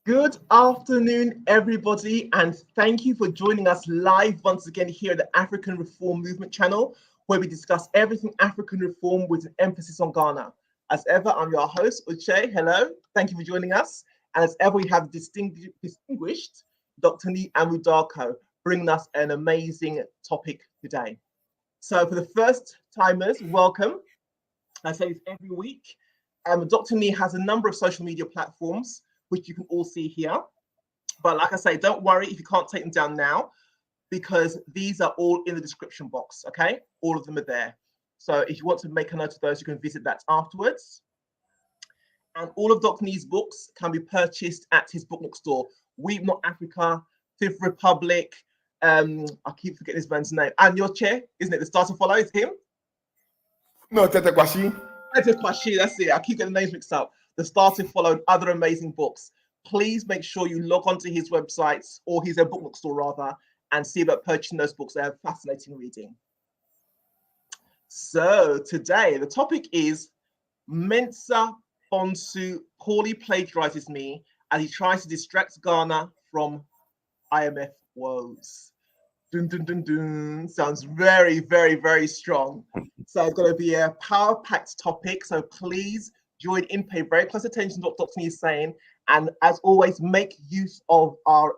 Good afternoon, everybody, and thank you for joining us live once again here at the African Reform Movement channel, where we discuss everything African reform with an emphasis on Ghana. As ever, I'm your host, Uche. Hello, thank you for joining us. And as ever, we have distinguished Dr. Ni Amudarko bringing us an amazing topic today. So, for the first timers, welcome. I say this every week. Dr. Nee has a number of social media platforms, which you can all see here. But like I say, don't worry if you can't take them down now, because these are all in the description box, okay? All of them are there. So if you want to make a note of those, you can visit that afterwards. And all of Dr. Nee's books can be purchased at his book nook store. Weep Not Africa, Fifth Republic, I keep forgetting this man's name. And your chair, isn't it? The Start to Follow is him? No, Tete Kwashi. Tete Kwashi, that's it. I keep getting the names mixed up. The Start to Follow and other amazing books. Please make sure you log onto his websites or his book nook store rather, and see about purchasing those books. They're fascinating reading. So today the topic is Mensah-Bonsu poorly plagiarizes me as he tries to distract Ghana from IMF woes. Dun, dun, dun, dun. Sounds very, very, very strong. So it's going to be a power-packed topic. So please join in, pay very close attention to what Dr. Nee is saying. And as always, make use of our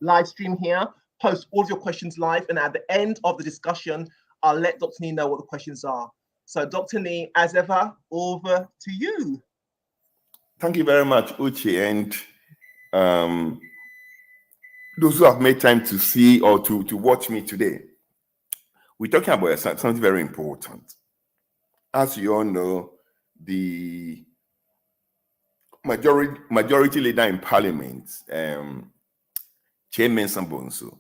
live stream here. Post all of your questions live. And at the end of the discussion, I'll let Dr. Nee know what the questions are. So Dr. Nee, as ever, over to you. Thank you very much, Uche. And those who have made time to see or to watch me today, we're talking about something very important. As you all know, the majority leader in Parliament, Chair Mensah-Bonsu,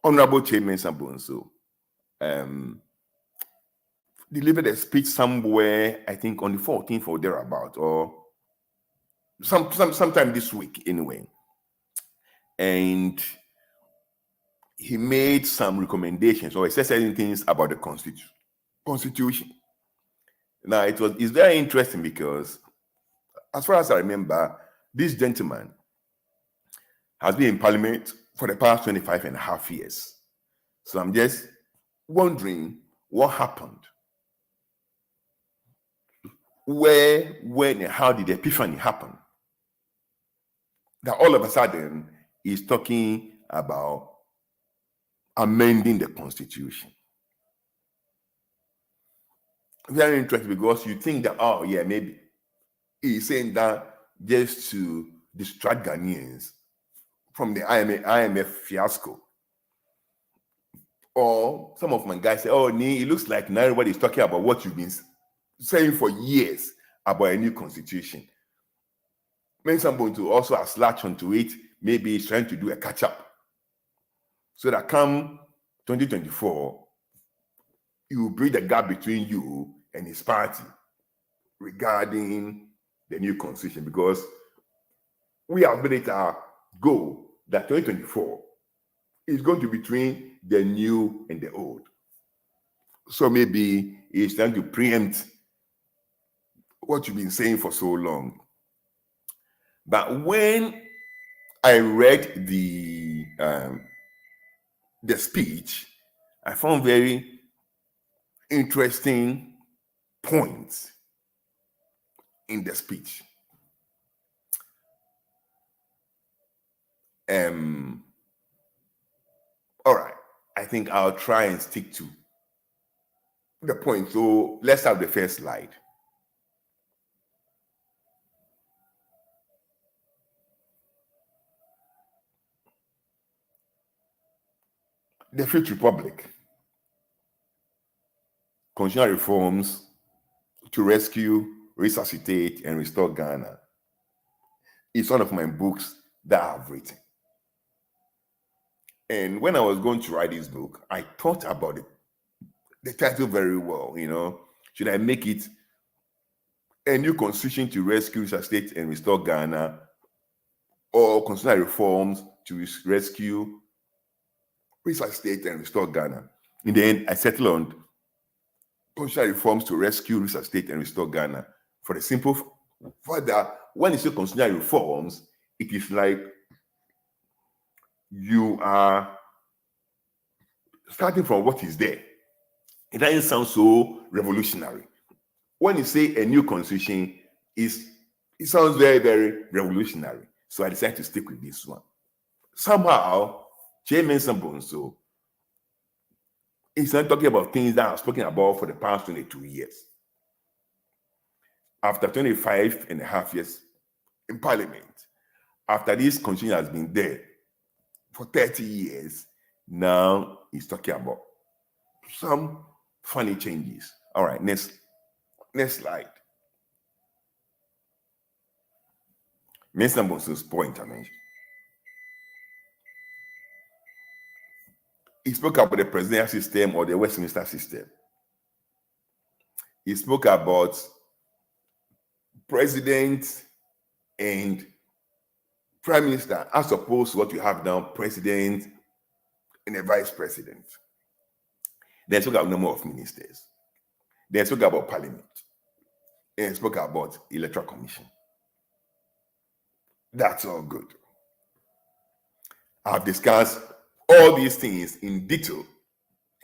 Honorable Chair Mensah-Bonsu, delivered a speech somewhere, I think on the 14th or thereabout, or sometime this week anyway. And he made some recommendations, or he said certain things about the constitution. Now, it's very interesting because, as far as I remember, this gentleman has been in Parliament for the past 25 and a half years. So I'm just wondering what happened. Where, when, and how did the epiphany happen? That all of a sudden he's talking about amending the constitution. Very interesting, because you think that, oh yeah, maybe he's saying that just to distract Ghanaians from the IMF fiasco. Or some of my guys say, oh, it looks like now everybody's talking about what you've been saying for years about a new constitution. Mensah-Bonsu also has latched onto it. Maybe he's trying to do a catch-up, so that come 2024, you will bridge the gap between you and his party regarding the new constitution, because we have made it our goal that 2024 is going to be between the new and the old. So maybe he's trying to preempt what you've been saying for so long. But when I read the speech, I found very interesting points in the speech. All right, I think I'll try and stick to the point. So let's have the first slide. The Fifth Republic, constitutional reforms to rescue, resuscitate, and restore Ghana. It's one of my books that I've written. And when I was going to write this book, I thought about the title very well. Should I make it a new constitution to rescue, resuscitate, and restore Ghana, or constitutional reforms to rescue, resuscitate, and restore Ghana? In the end, I settled on constitutional reforms to rescue, resuscitate, and restore Ghana, for the simple Further, when you say constitutional reforms, it is like you are starting from what is there. It doesn't sound so revolutionary. When you say a new constitution, it sounds very, very revolutionary. So I decided to stick with this one. Somehow, Mensah-Bonsu is not talking about things that I've spoken about for the past 22 years. After 25 and a half years in Parliament, after this constitution has been there for 30 years, now he's talking about some funny changes. All right, next slide. Mensah-Bonsu's point I mentioned. He spoke about the presidential system or the Westminster system. He spoke about president and prime minister as opposed to what you have now, president and a vice president. Then he spoke about number of ministers. Then he spoke about parliament. And he spoke about electoral commission. That's all good. I've discussed all these things in detail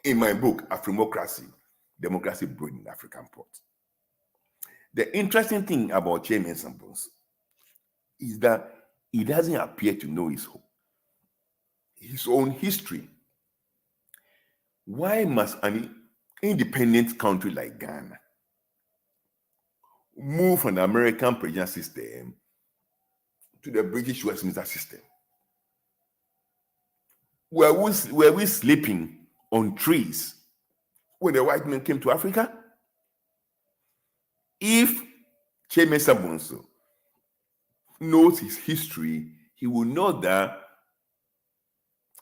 in my book, Afrimocracy, Democracy Brewed in African Pot. The interesting thing about Mensah-Bonsu is that he doesn't appear to know his own history. Why must an independent country like Ghana move from the American presidential system to the British Westminster system? Were we sleeping on trees when the white men came to Africa? If Mensah-Bonsu knows his history, he will know that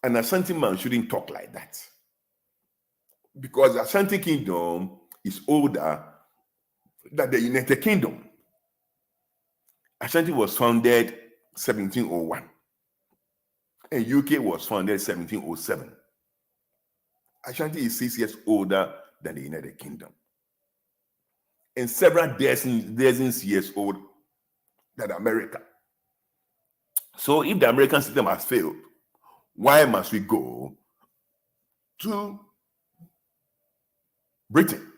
an Ashanti man shouldn't talk like that. Because the Ashanti Kingdom is older than the United Kingdom. Ashanti was founded 1701. And UK was founded 1707. Ashanti is 6 years older than the United Kingdom. And several dozens years old than America. So if the American system has failed, why must we go to Britain?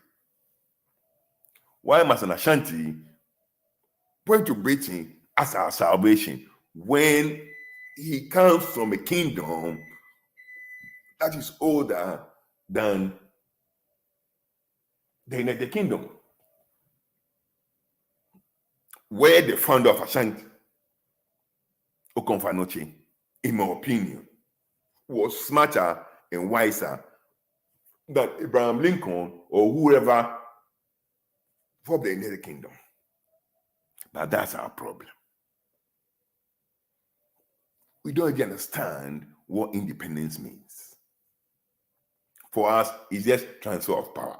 Why must an Ashanti point to Britain as our salvation when he comes from a kingdom that is older than the United Kingdom? Where the founder of Ashanti, Okonfa-Noche, in my opinion, was smarter and wiser than Abraham Lincoln or whoever from the United Kingdom. But that's our problem. We don't really understand what independence means. For us, it's just transfer of power,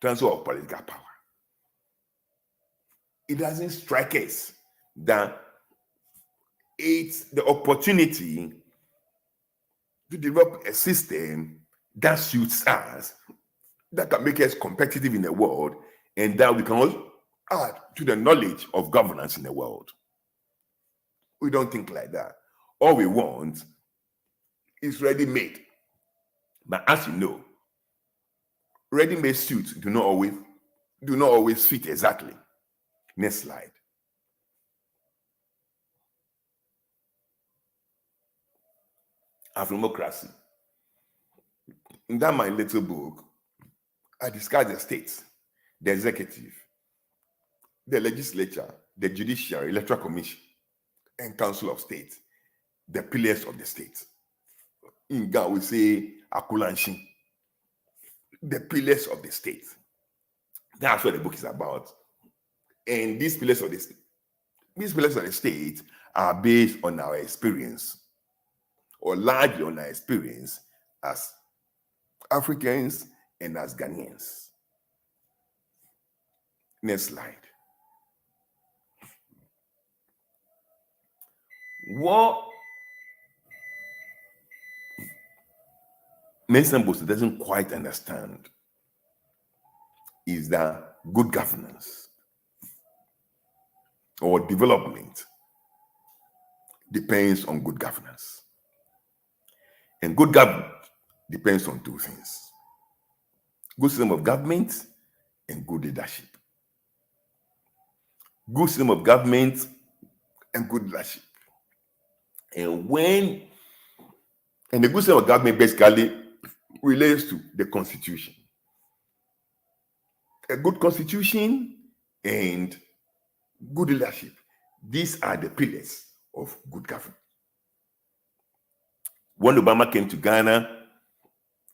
transfer of political power. It doesn't strike us that it's the opportunity to develop a system that suits us, that can make us competitive in the world, and that we can also add to the knowledge of governance in the world. We don't think like that. All we want is ready-made. But as you know, ready-made suits do not always fit exactly. Next slide. Afrimocracy. In that my little book, I discuss the states, the executive, the legislature, the judiciary, electoral commission, and council of state, the pillars of the state. In Ghana, we say Akulanshi, the pillars of the state. That's what the book is about. And these pillars of the state are based on our experience, or largely on our experience as Africans and as Ghanaians. Next slide. What Mensah-Bonsu doesn't quite understand is that good governance or development depends on good governance. And good governance depends on two things: good system of government and good leadership. Good system of government and good leadership. And the good system of government basically relates to the constitution. A good constitution and good leadership. These are the pillars of good government. When Obama came to Ghana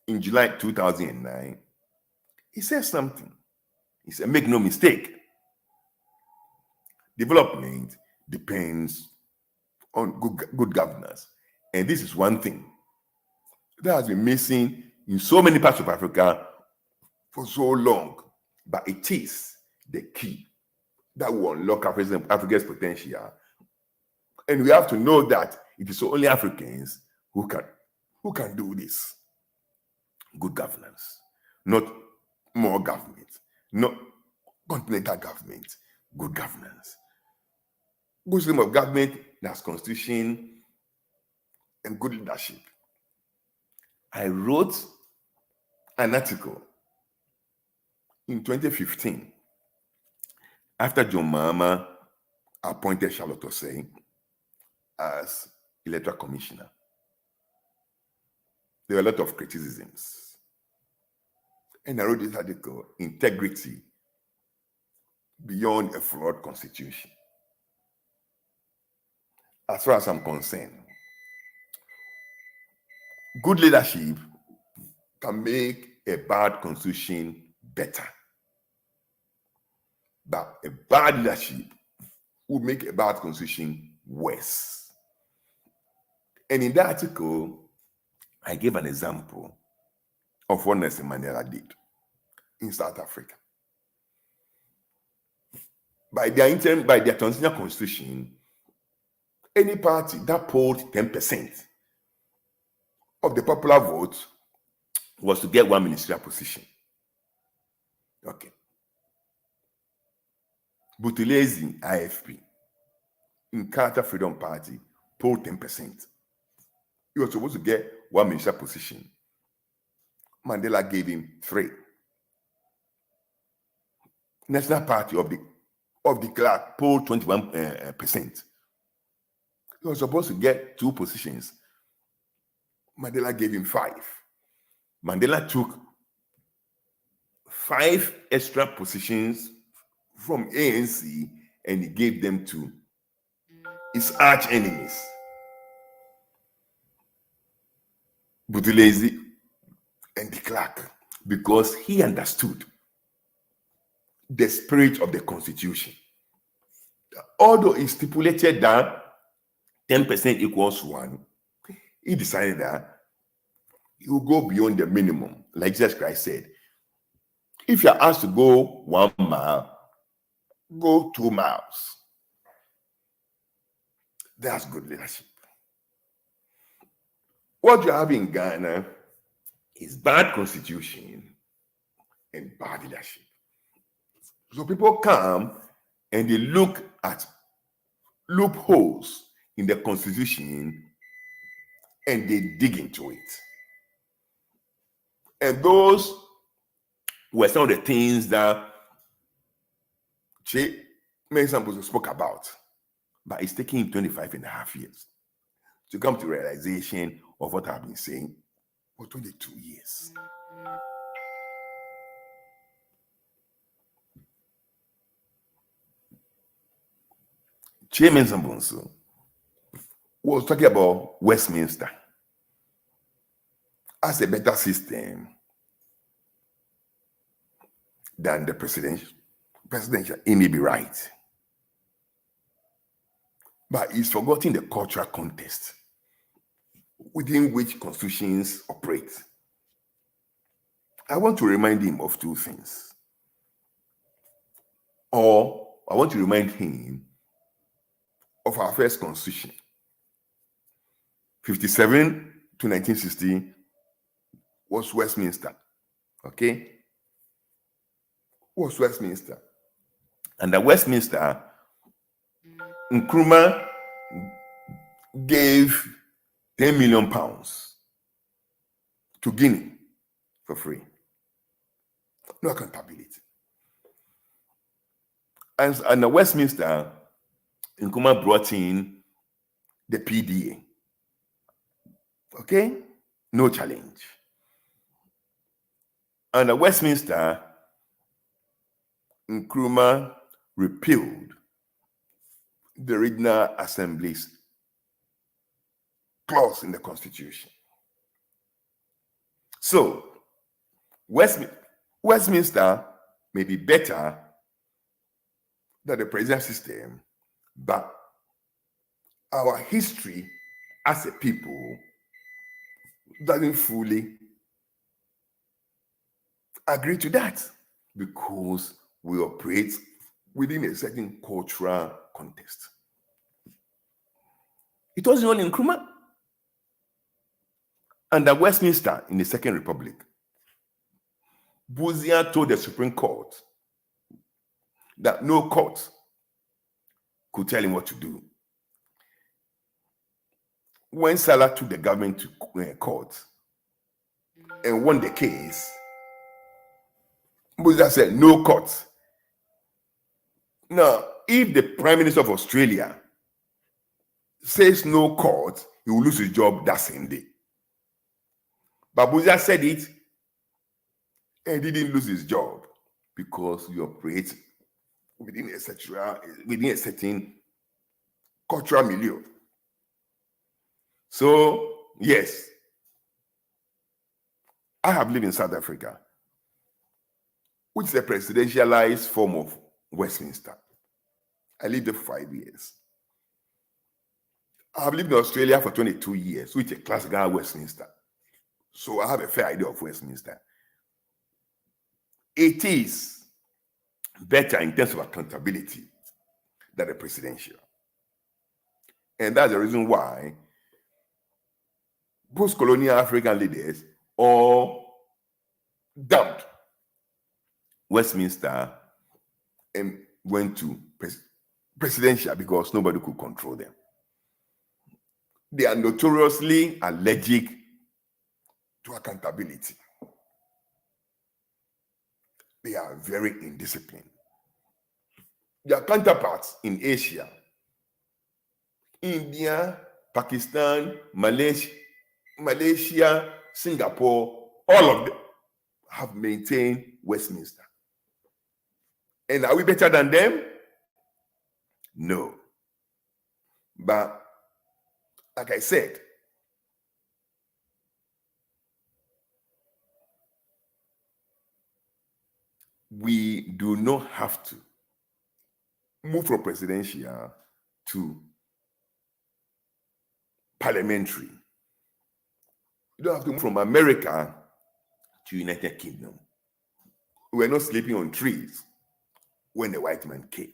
in July 2009, he said something. He said, make no mistake, development depends on good governance. And this is one thing that has been missing in so many parts of Africa for so long. But it is the key that will unlock Africa's potential. And we have to know that it is only Africans who can do this. Good governance, not more government, not continental government. Good governance. Good system of government, that's constitution and good leadership. I wrote an article in 2015 after John Mahama appointed Charlotte Osei as electoral commissioner. There were a lot of criticisms. And I wrote this article, Integrity Beyond a Flawed Constitution. As far as I'm concerned, good leadership can make a bad constitution better. But a bad leadership will make a bad constitution worse. And in that article, I gave an example of what Nelson Mandela did in South Africa. By their transitional constitution, any party that polled 10% of the popular vote was to get one ministerial position. Okay. Buthelezi, IFP, in Carter Freedom Party, polled 10%. He was supposed to get one ministerial position. Mandela gave him 3. National Party of the Clark polled 21%. He was supposed to get 2 positions. Mandela gave him 5. Mandela took 5 extra positions from ANC and he gave them to his arch enemies, Buthelezi and de Klerk, because he understood the spirit of the constitution. Although he stipulated that 10% equals 1, he decided that he will go beyond the minimum. Like Jesus Christ said, if you're asked to go 1 mile, go 2 miles. That's good leadership. What you have in Ghana is bad constitution and bad leadership. So people come and they look at loopholes in the constitution and they dig into it. And those were some of the things that Mensah-Bonsu spoke about. But it's taking him 25.5 years to come to realization of what I've been saying for 22 years. Mensah-Bonsu was talking about Westminster as a better system than the presidential. He may be right. But he's forgotten the cultural context within which constitutions operate. I want to remind him of 2 things. Or I want to remind him of our first constitution. 57 to 1960 was Westminster. Okay? Was Westminster. And the Westminster Nkrumah gave 10 million pounds to Guinea for free. No accountability. And the Westminster, Nkrumah brought in the PDA. Okay? No challenge. And the Westminster, Nkrumah repealed the Regional Assembly's clause in the Constitution. So, Westminster may be better than the presidential system, but our history as a people doesn't fully agree to that, because we operate within a certain cultural context. It wasn't only Nkrumah. Under Westminster in the Second Republic, Buzia told the Supreme Court that no court could tell him what to do. When Salah took the government to court and won the case, Buzia said, no court. Now, if the Prime Minister of Australia says no court, he will lose his job that same day. But Buzia said it and didn't lose his job because we operate within a certain cultural milieu. So, yes, I have lived in South Africa, which is a presidentialized form of Westminster. I lived there for 5 years. I have lived in Australia for 22 years, which is a classical Westminster. So I have a fair idea of Westminster. It is better in terms of accountability than the presidential. And that's the reason why post-colonial African leaders all dumped Westminster and went to presidential because nobody could control them. They are notoriously allergic to accountability. They are very indisciplined. Their counterparts in Asia, India, Pakistan, Malaysia, Singapore, all of them have maintained Westminster. And are we better than them? No. But like I said, we do not have to move from presidential to parliamentary. You don't have to move from America to United Kingdom. We were not sleeping on trees when the white man came.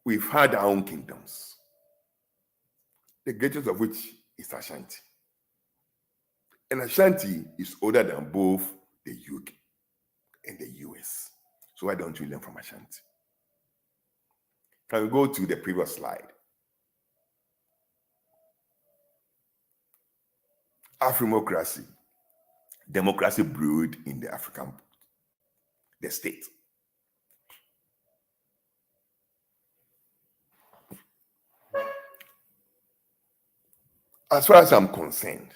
We've had our own kingdoms, the greatest of which is Ashanti. And Ashanti is older than both the UK and the US. So why don't we learn from Ashanti? Can we go to the previous slide? Afrimocracy. Democracy brewed in the state. As far as I'm concerned,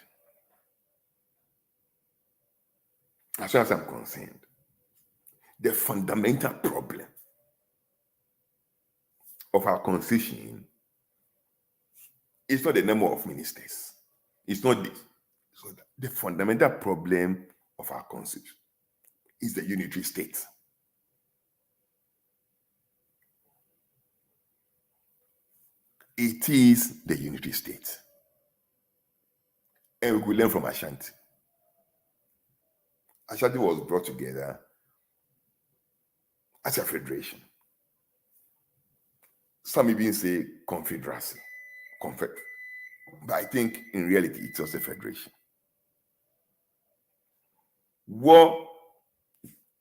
the fundamental problem of our constitution is not the number of ministers. It's not this. So the fundamental problem of our constitution is the unitary state. It is the unitary state. And we could learn from Ashanti. Ashanti was brought together as a federation. Some even say confederacy. But I think in reality it's just a federation. What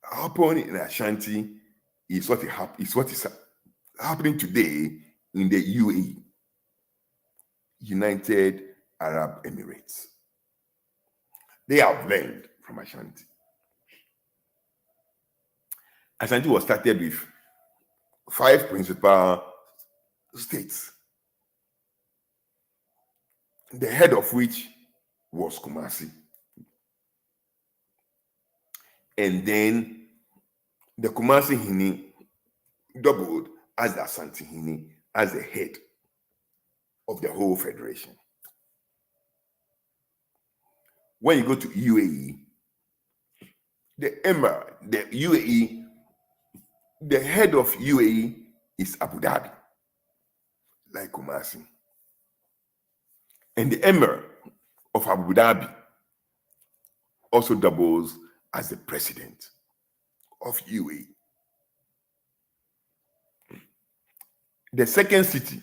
happened in Ashanti is what happening today in the UAE, United Arab Emirates. They have learned from Ashanti. Ashanti was started with 5 principal states, the head of which was Kumasi. And then the Kumasi Hini doubled as the Ashanti Hini as the head of the whole federation. When you go to UAE, the Emir, the UAE, the head of UAE is Abu Dhabi, like Kumasi. And the Emir of Abu Dhabi also doubles as the president of UAE. The second city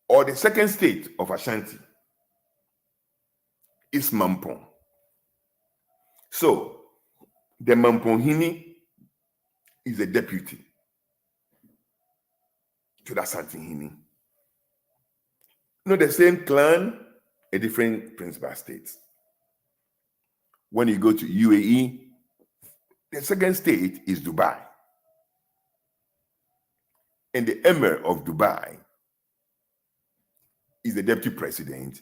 or the second state of Ashanti is Mampong. So the Mamponghini is a deputy to the Asantehini. Not the same clan, a different principal state. When you go to UAE, the second state is Dubai. And the Emir of Dubai is the deputy president,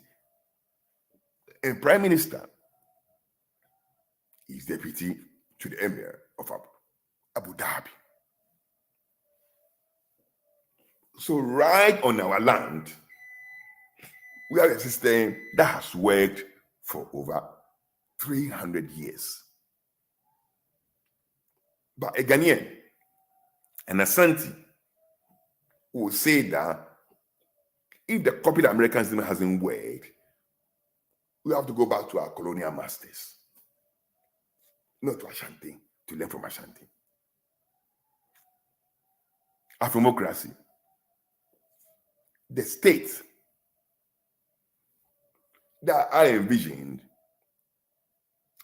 and prime minister is deputy to the Emir of Abu Dhabi. So right on our land, we have a system that has worked for over 300 years. But a Ghanaian, an Asante, will say that if the copy the American system hasn't worked, we have to go back to our colonial masters, not to Ashanti, to learn from Ashanti. Afromocracy, the state that I envisioned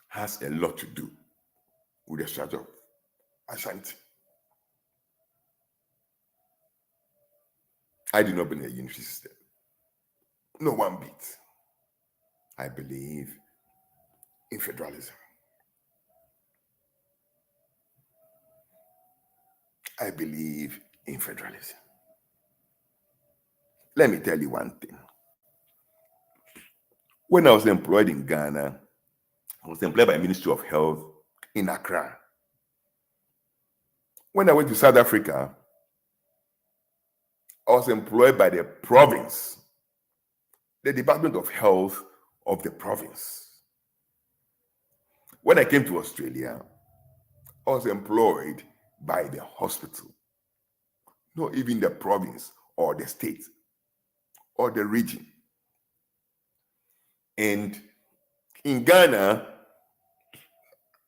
has a lot to do with the strategy of Ashanti. I do not believe in a unity system. No one bit. I believe in federalism. I believe in federalism. Let me tell you one thing. When I was employed in Ghana, I was employed by the Ministry of Health in Accra. When I went to South Africa, I was employed by the province, the Department of Health of the province. When I came to Australia, I was employed by the hospital, not even the province or the state or the region. And in Ghana,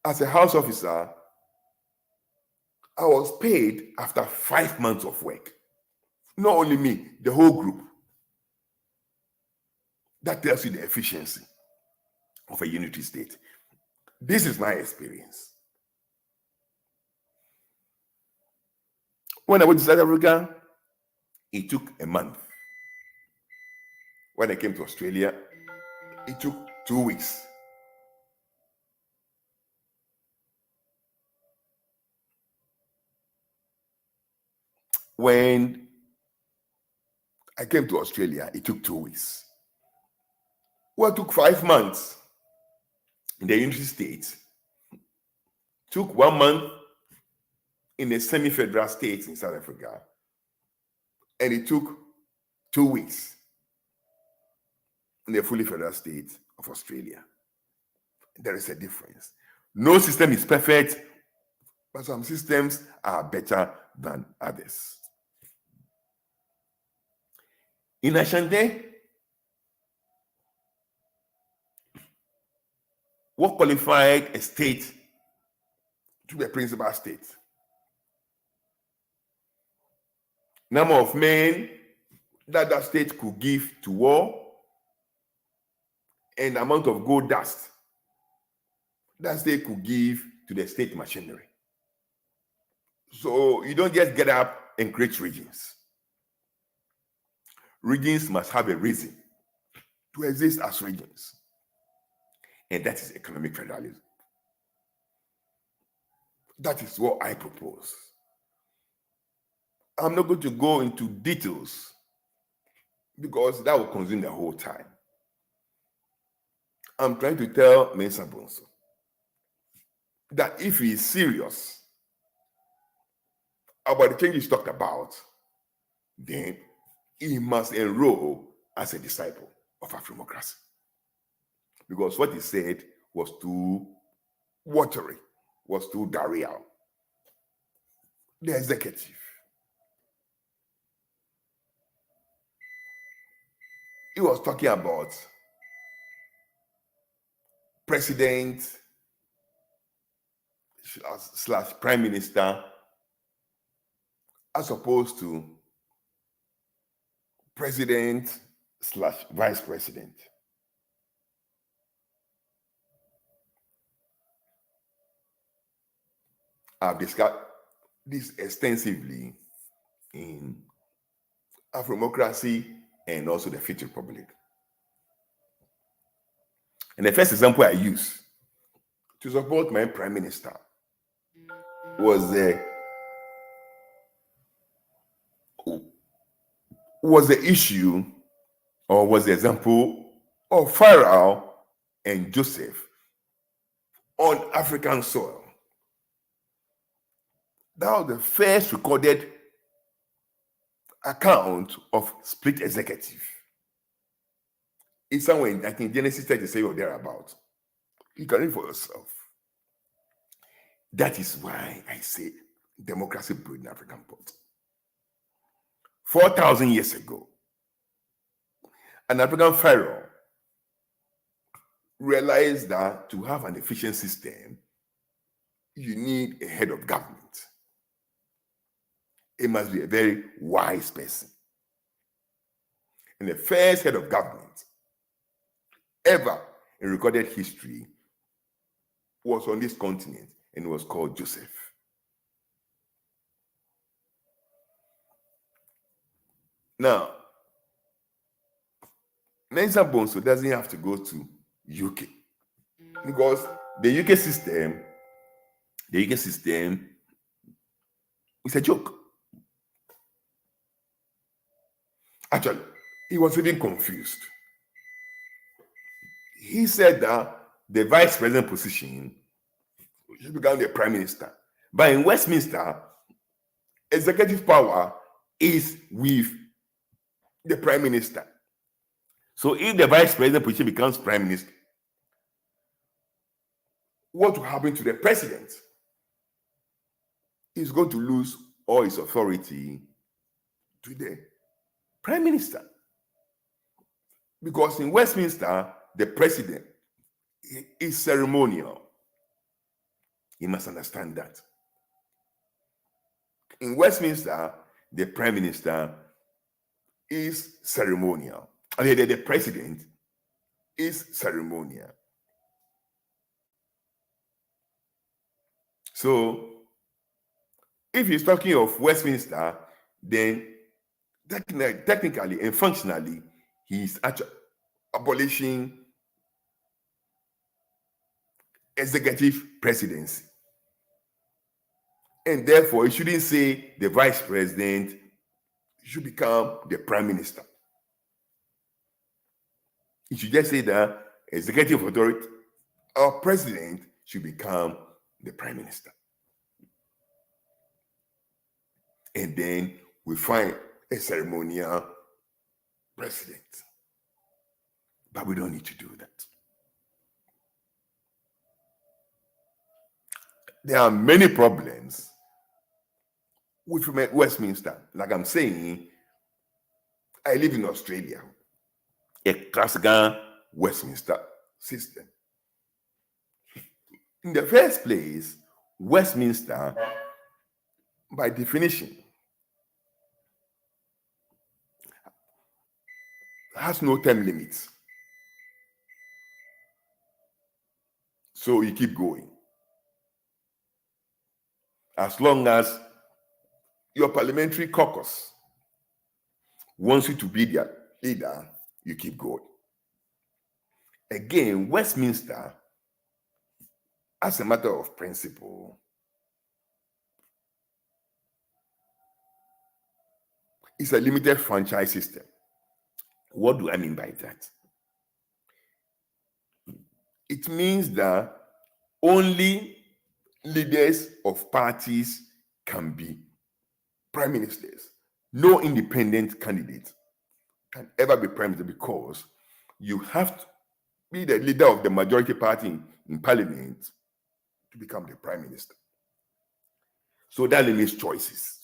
as a house officer, I was paid after 5 months of work. Not only me, the whole group. That tells you the efficiency of a unity state. This is my experience. When I went to South Africa, it took a month. When I came to Australia, it took 2 weeks. When I came to Australia, it took 2 weeks. What took 5 months in the United States took 1 month in a semi-federal state in South Africa, and it took 2 weeks in the fully federal state of Australia. There is a difference. No system is perfect, but some systems are better than others. In Ashanti, what qualified a state to be a principal state? Number of men that state could give to war, and amount of gold dust that state could give to the state machinery. So you don't just get up and create regions. Regions must have a reason to exist as regions. And that is economic federalism. That is what I propose. I'm not going to go into details because that will consume the whole time. I'm trying to tell Mensah-Bonsu that if he is serious about the changes talked about, then he must enroll as a disciple of Afromocracy. Because what he said was too watery, was too diarrheal. The executive. He was talking about president / prime minister as opposed to president / vice president. I've discussed this extensively in Afromocracy and also the Fifth Republic. And the first example I use to support my prime minister was the issue, or was the example of Pharaoh and Joseph on African soil. That was the first recorded account of split executive. It's somewhere in, I think, Genesis 37 or thereabout. You can read for yourself. That is why I say democracy brewed in African pot. 4,000 years ago, an African pharaoh realized that to have an efficient system, you need a head of government. It must be a very wise person. And the first head of government ever in recorded history was on this continent, and it was called Joseph. Now, Mensah-Bonsu doesn't have to go to UK because the UK system is a joke. Actually, he was even confused. He said that the vice president position should become the prime minister. But in Westminster, executive power is with the prime minister. So if the vice president position becomes prime minister, what will happen to the president? He's going to lose all his authority to the prime minister. Because in Westminster, the president is ceremonial. You must understand that. In Westminster, the prime minister is ceremonial. I mean, the president is ceremonial. So, if he's talking of Westminster, then technically and functionally, he's actually abolishing executive presidency. And therefore, he shouldn't say the vice president should become the prime minister. He should just say that executive authority or president should become the prime minister. And then we find a ceremonial president. But we don't need to do that. There are many problems with Westminster. Like I'm saying, I live in Australia, a classical Westminster system. In the first place, Westminster, by definition, has no term limits. So you keep going. As long as your parliamentary caucus wants you to be their leader, you keep going. Again, Westminster, as a matter of principle, is a limited franchise system. What do I mean by that? It means that only leaders of parties can be prime ministers. No independent candidate can ever be prime minister, because you have to be the leader of the majority party in parliament to become the prime minister. So that limits choices.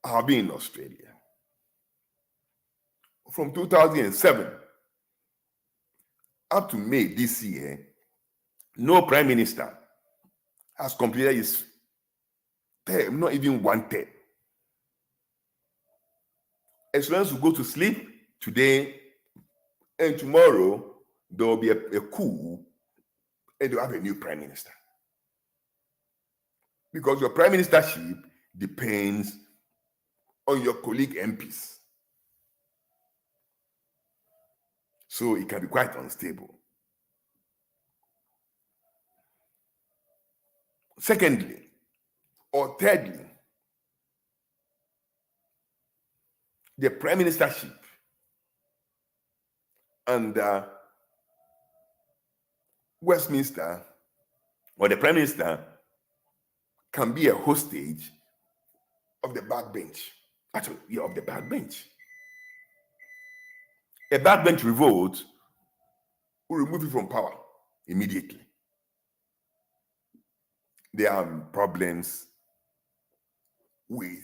I've been in Australia. From 2007 up to May this year, no prime minister has completed his term, not even one term. As long as you go to sleep today and tomorrow, there will be a coup and you have a new prime minister. Because your prime ministership depends on your colleague MPs. So it can be quite unstable. Secondly, or thirdly, the prime ministership under Westminster, or the prime minister, can be a hostage of the backbench. Actually, yeah, of the backbench. A backbench revolt will remove you from power immediately. There are problems with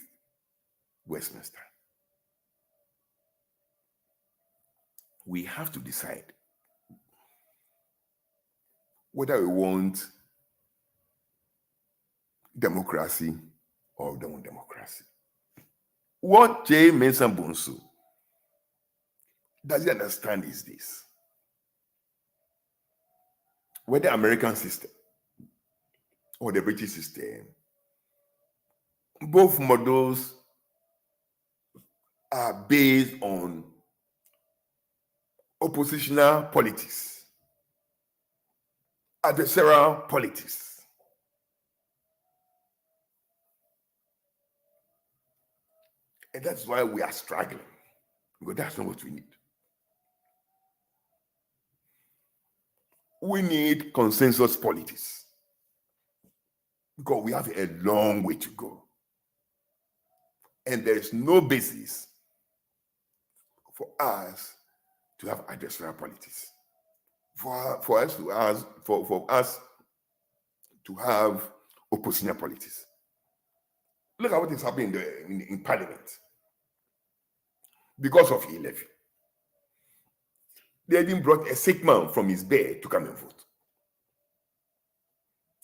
Westminster. We have to decide whether we want democracy or we don't want democracy. What J. Mensah-Bonsu doesn't understand is this: whether the American system or the British system, both models are based on oppositional politics, adversarial politics. And that's why we are struggling, because that's not what we need. We need consensus politics, because we have a long way to go. And there is no basis for us to have adversarial politics. For us to have oppositional politics. Look at what is happening in Parliament. Because of 11, they even brought a sick man from his bed to come and vote.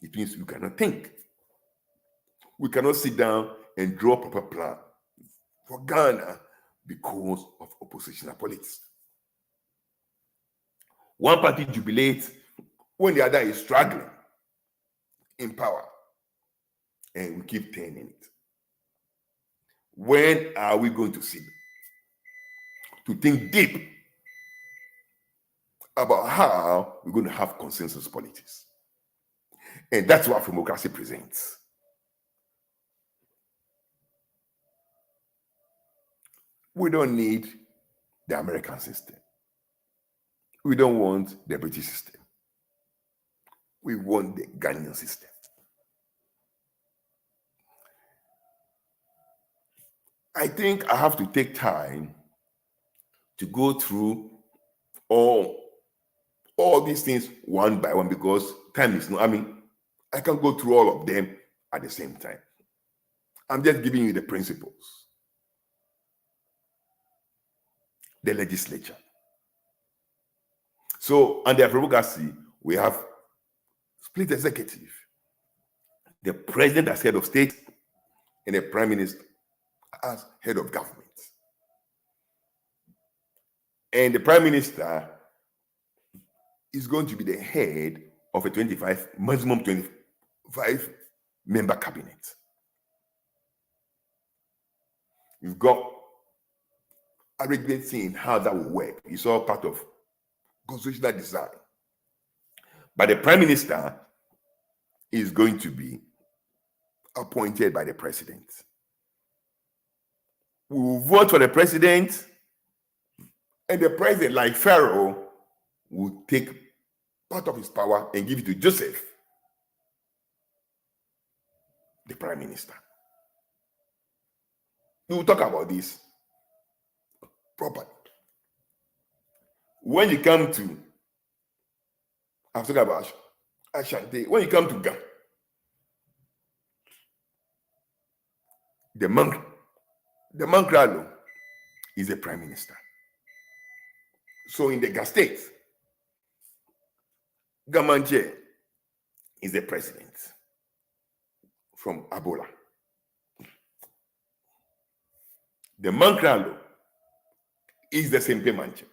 It means you cannot think. We cannot sit down and draw a proper plan for Ghana because of oppositional politics. One party jubilates when the other is struggling in power, and we keep turning it. When are we going to sit to think deep about how we're going to have consensus politics? And that's what democracy presents. We don't need the American system. We don't want the British system. We want the Ghanaian system. I think I have to take time to go through all these things one by one, because time is not, I can't go through all of them at the same time. I'm just giving you the principles. The legislature. So under democracy, we have split executive. The president as head of state and the prime minister as head of government. And the prime minister is going to be the head of a maximum 25 member cabinet. You've got arrangement seeing how that will work. It's all part of constitutional design. But the prime minister is going to be appointed by the president. We will vote for the president, and the president, like Pharaoh, will take part of his power and give it to Joseph, the prime minister. We will talk about this properly. When you come to, I'm talking about Ashanti, when you come to Ghana, the Mankralo is the prime minister. So in the Ghana state, Gamanche is the president from Abola. The Mankralo is the Sempe Manche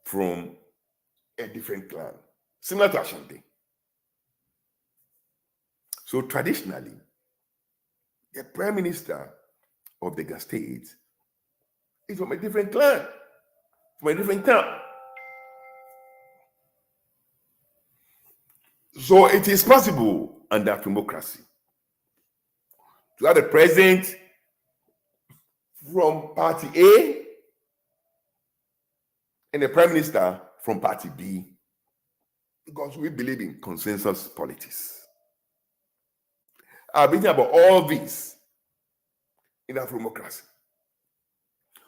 from a different clan, similar to Ashanti. So traditionally, the prime minister of the Ghana state is from a different clan, from a different town. So it is possible under democracy to have the president from party A and the prime minister from party B, because we believe in consensus politics. I've been about all this in our democracy.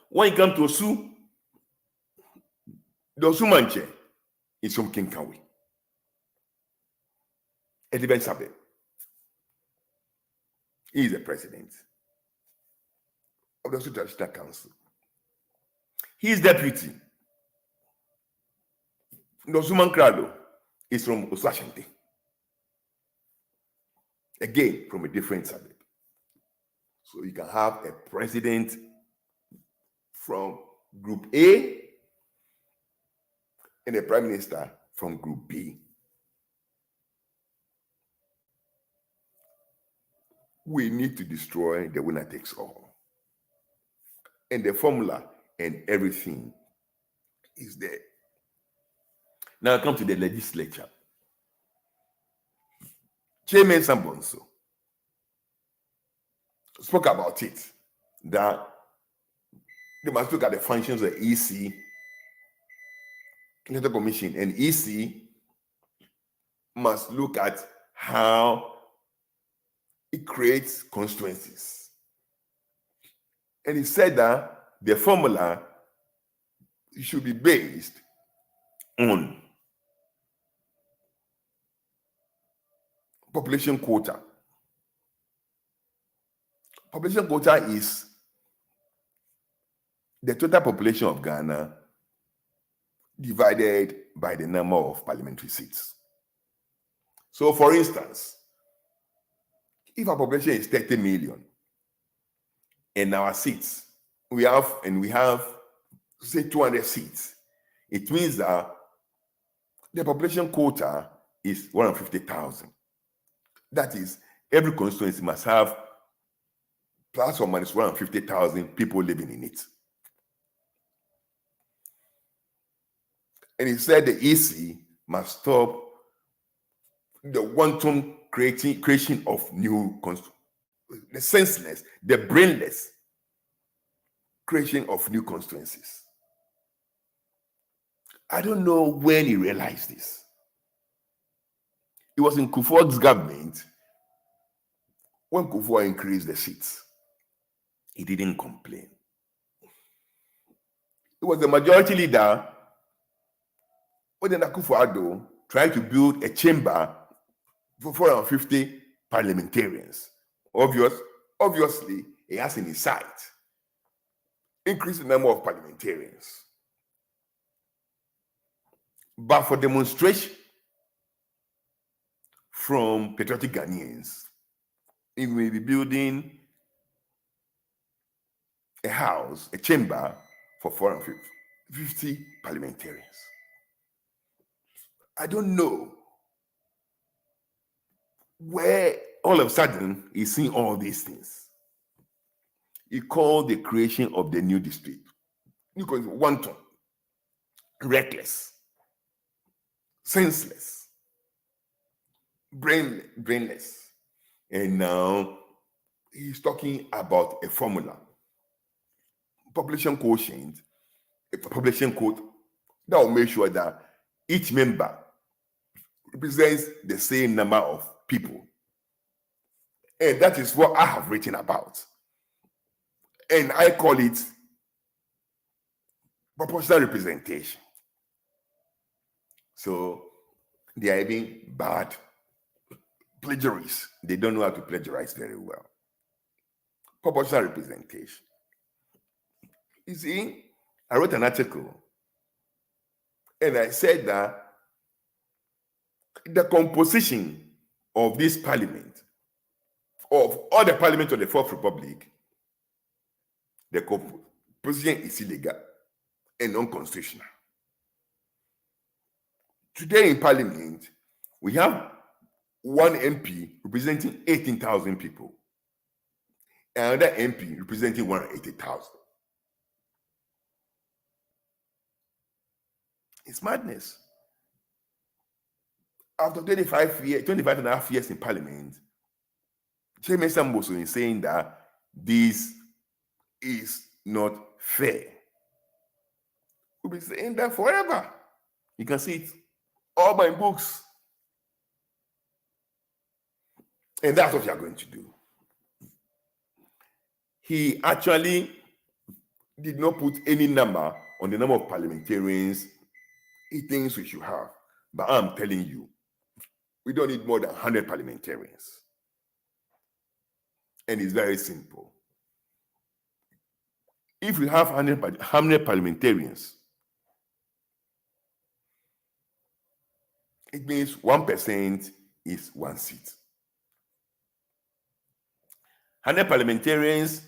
When you come to Osu, the Osu Manche is from Kinkawi, Ediben Sabe. He is the president of the Osu Traditional Council. His deputy, the Osu Mankralo, is from Osu Ashanti. Again, from a different suburb. So you can have a president from Group A and a prime minister from Group B. We need to destroy the winner takes all. And the formula and everything is there. Now I come to the legislature. Chairman Mensah-Bonsu spoke about it, that they must look at the functions of the EC, Electoral Commission, and EC must look at how it creates constituencies. And he said that the formula should be based on population quota. Population quota is the total population of Ghana divided by the number of parliamentary seats. So, for instance, if our population is 30 million and our seats, we have say 200 seats, it means that the population quota is 150,000. That is, every constituency must have plus or minus 150,000 people living in it. And he said the EC must stop the wanton creation of new the senseless, the brainless creation of new constituencies. I don't know when he realized this. It was in Kufuor's government when Kufuor increased the seats. He didn't complain. It was the majority leader when Kufuor tried to build a chamber for 450 parliamentarians. Obviously, he has in his sight increase the number of parliamentarians. But for demonstration from patriotic Ghanaians, he may be building a house, a chamber for 450 parliamentarians. I don't know where all of a sudden, he's seeing all these things. He called the creation of the new district wanton, reckless, senseless, brainless. And now he's talking about a formula, population quotient, a population code that will make sure that each member represents the same number of people. And that is what I have written about. And I call it proportional representation. So they are even bad plagiarists. They don't know how to plagiarize very well. Proportional representation. You see, I wrote an article and I said that the composition of this parliament, of all the parliament of the Fourth Republic, the composition is illegal and unconstitutional. Today in parliament, we have one MP representing 18,000 people, and another MP representing 180,000. It's madness. After 25 and a half years in parliament, Mensah-Bonsu is saying that this is not fair. We'll be saying that forever. You can see it all my books. And that's what you are going to do. He actually did not put any number on the number of parliamentarians he thinks we should have. But I'm telling you, we don't need more than 100 parliamentarians. And it's very simple. If we have 100 parliamentarians, it means 1% is 1 seat. 100 parliamentarians,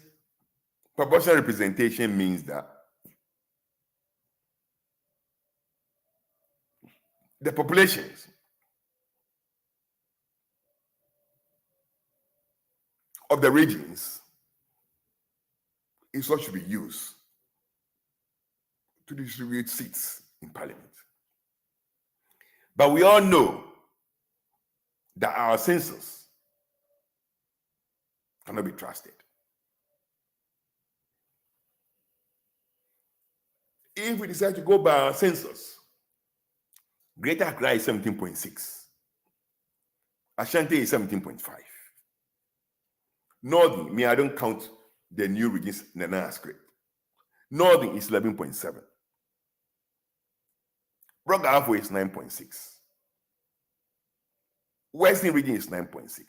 proportional representation means that the populations of the regions is what should be used to distribute seats in parliament. But we all know that our census cannot be trusted. If we decide to go by our census, Greater Accra is 17.6. Ashanti is 17.5. Northern, I don't count the new regions in the Nana script. Northern is 11.7. Rock Halfway is 9.6. Western region is 9.6.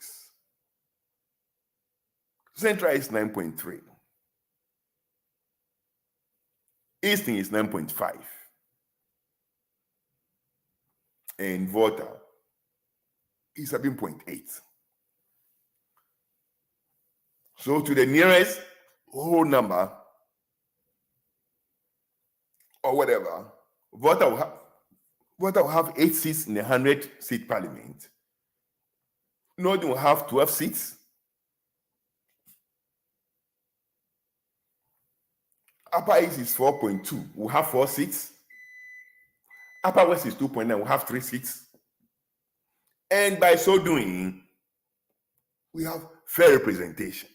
Central is 9.3. Eastern is 9.5. And Volta is 7.8. So to the nearest whole number, or whatever, Volta will have 8 seats in the 100-seat parliament. Northern will have 12 seats. Upper East is 4.2. We'll have 4 seats. Upper West is 2.9. We'll have 3 seats. And by so doing, we have fair representation.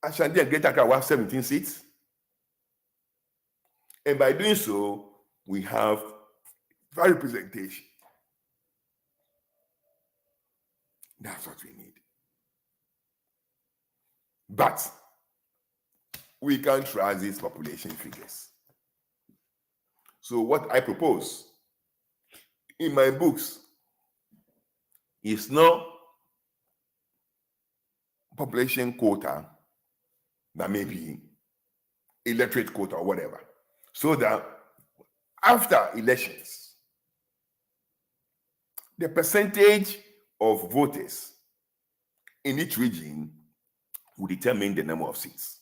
Ashanti and Greater Accra will have 17 seats. And by doing so, we have fair representation. That's what we need. But we can't trust these population figures. So what I propose in my books is not population quota, that may be electorate quota or whatever, so that after elections, the percentage of voters in each region will determine the number of seats.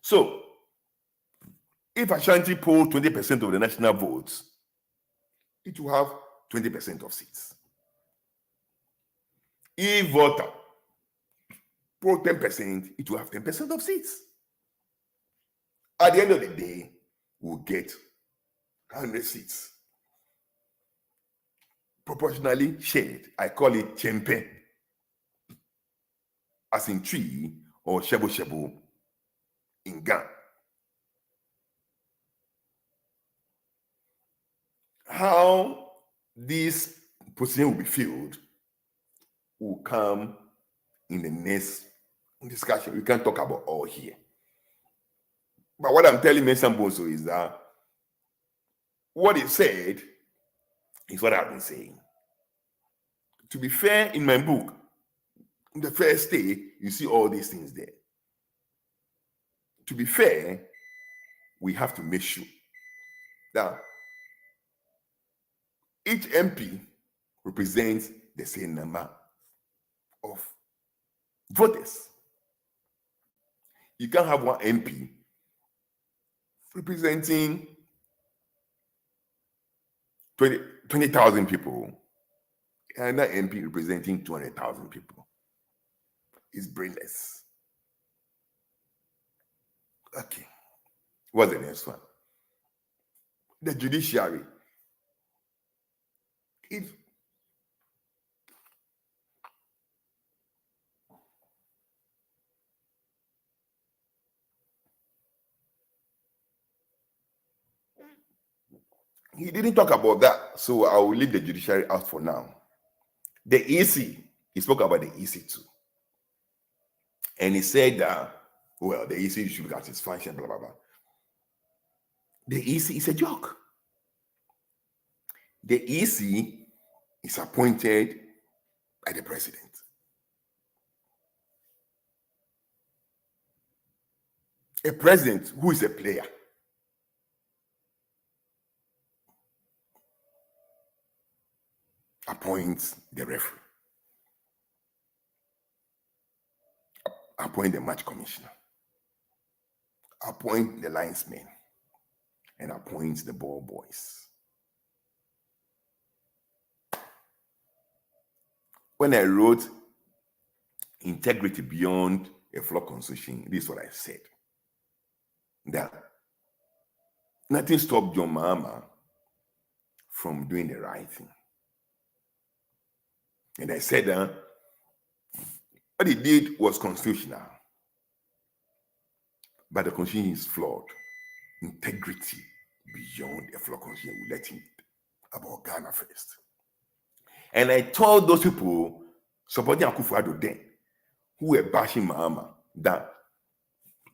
So, if Ashanti polls 20% of the national votes, it will have 20% of seats. If voter vote 10%, it will have 10% of seats. At the end of the day, we'll get 100 seats. Proportionally shared. I call it chempe, as in tree, or shebo shebo in Ghana. How this position will be filled will come in the next discussion. We can't talk about all here. But what I'm telling Mensah-Bonsu is that what he said is what I've been saying. To be fair, in my book, in the first day, you see all these things there. To be fair, we have to make sure that each MP represents the same number of voters. You can't have one MP representing 20,000 people and another MP representing 200,000 people. It's brainless. Okay. What's the next one? The judiciary. He didn't talk about that, so I will leave the judiciary out for now. The EC, he spoke about the EC too. And he said that, well, the EC should look at its function, blah, blah, blah. The EC is a joke. The EC is appointed by the president. A president who is a player appoints the referee, appoint the match commissioner, appoint the linesmen, and appoint the ball boys. When I wrote Integrity Beyond a Flawed Constitution, this is what I said. That nothing stopped John Mahama from doing the right thing. And I said that what he did was constitutional, but the constitution is flawed. Integrity beyond a flawed constitution. We let him about Ghana first. And I told those people supporting Akufo-Addo then, who were bashing Mahama, that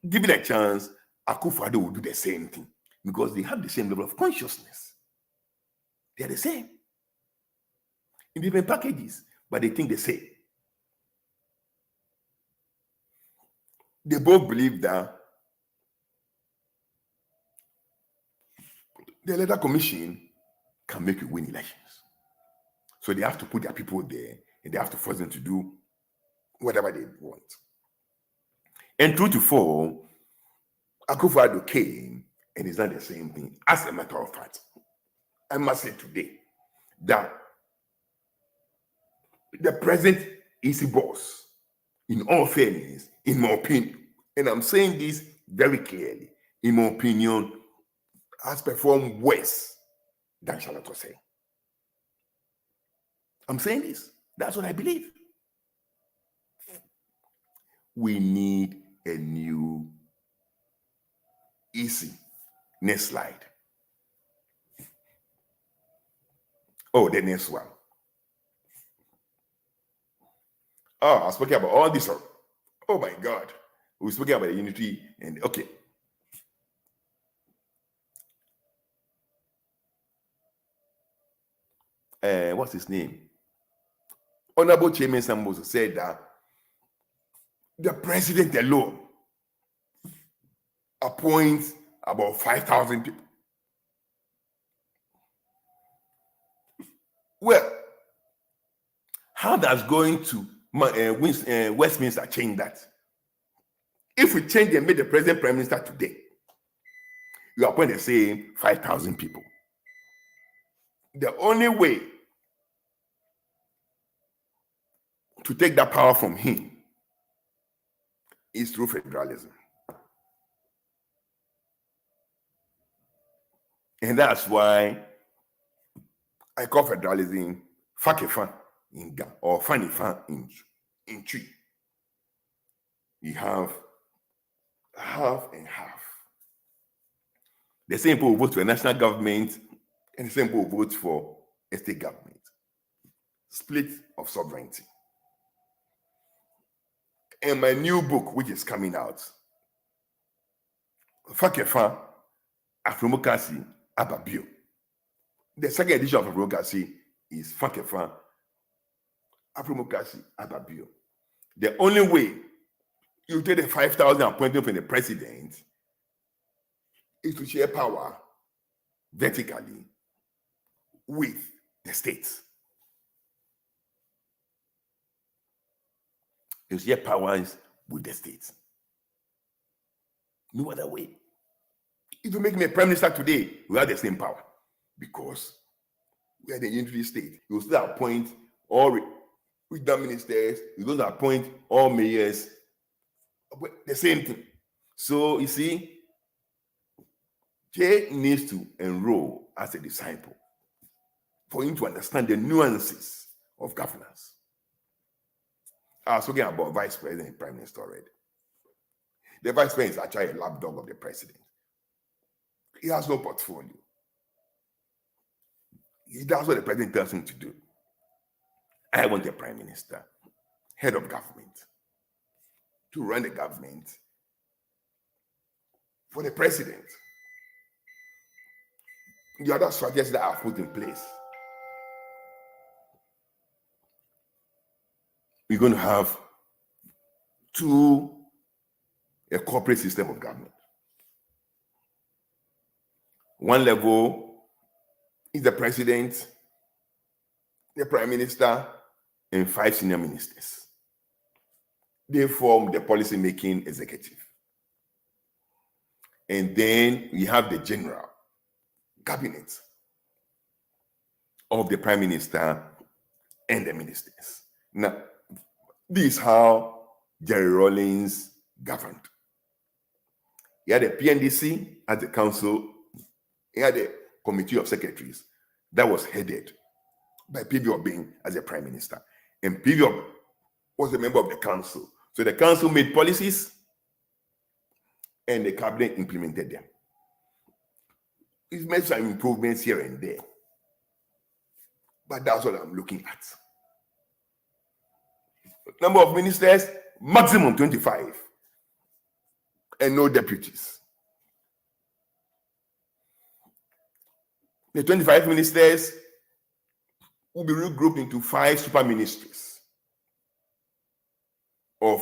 given a chance, Akufo-Addo will do the same thing because they have the same level of consciousness. They are the same in different packages, but they think the same. They both believe that the electoral commission can make you win elections. So they have to put their people there and they have to force them to do whatever they want. And true to fall, Akufo-Addo came and it's not the same thing. As a matter of fact, I must say today that the present EC boss, in all fairness, in my opinion, and I'm saying this very clearly, in my opinion, has performed worse than Charlotte was saying. I'm saying this. That's what I believe. We need a new EC. Next slide. Oh, the next one. Oh, I was speaking about all this. Oh my God. We were speaking about the unity and okay. What's his name? Honorable Chairman Mensah-Bonsu said that the president alone appoints about 5,000 people. Well, how does going to Westminster change that? If we change and make the president prime minister today, you appoint the same 5,000 people. The only way to take that power from him is through federalism. And that's why I call federalism Fakefan in Ga or Fanifan in Twi. You have half and half. The same people vote for a national government and the same people vote for a state government. Split of sovereignty. And my new book, which is coming out, Fakefan, Afromocracy, Ababio. The second edition of Afromocracy is Fakefan, Afromocracy, Ababio. The only way you take the 5,000 appointment from the president is to share power vertically with the states. You share powers with the states. No other way. If you make me a prime minister today, we have the same power because we are the unitary state. You will still appoint all regional ministers, you don't appoint all mayors, the same thing. So you see, Jay needs to enroll as a disciple for him to understand the nuances of governance. I was talking about vice president and prime minister already. The vice president is actually a lapdog of the president. He has no portfolio. He does what the president tells him to do. I want a prime minister, head of government, to run the government for the president. The other strategies that I've put in place, we're going to have a corporate system of government. One level is the president, the prime minister, and 5 senior ministers. They form the policy-making executive. And then we have the general cabinet of the prime minister and the ministers. Now, this is how Jerry Rawlings governed. He had a PNDC as the council. He had a committee of secretaries that was headed by P.B. Obeng as a prime minister. And P.B. was a member of the council. So the council made policies and the cabinet implemented them. It's made some improvements here and there. But that's what I'm looking at. Number of ministers, maximum 25. And no deputies. The 25 ministers will be regrouped into 5 super ministries of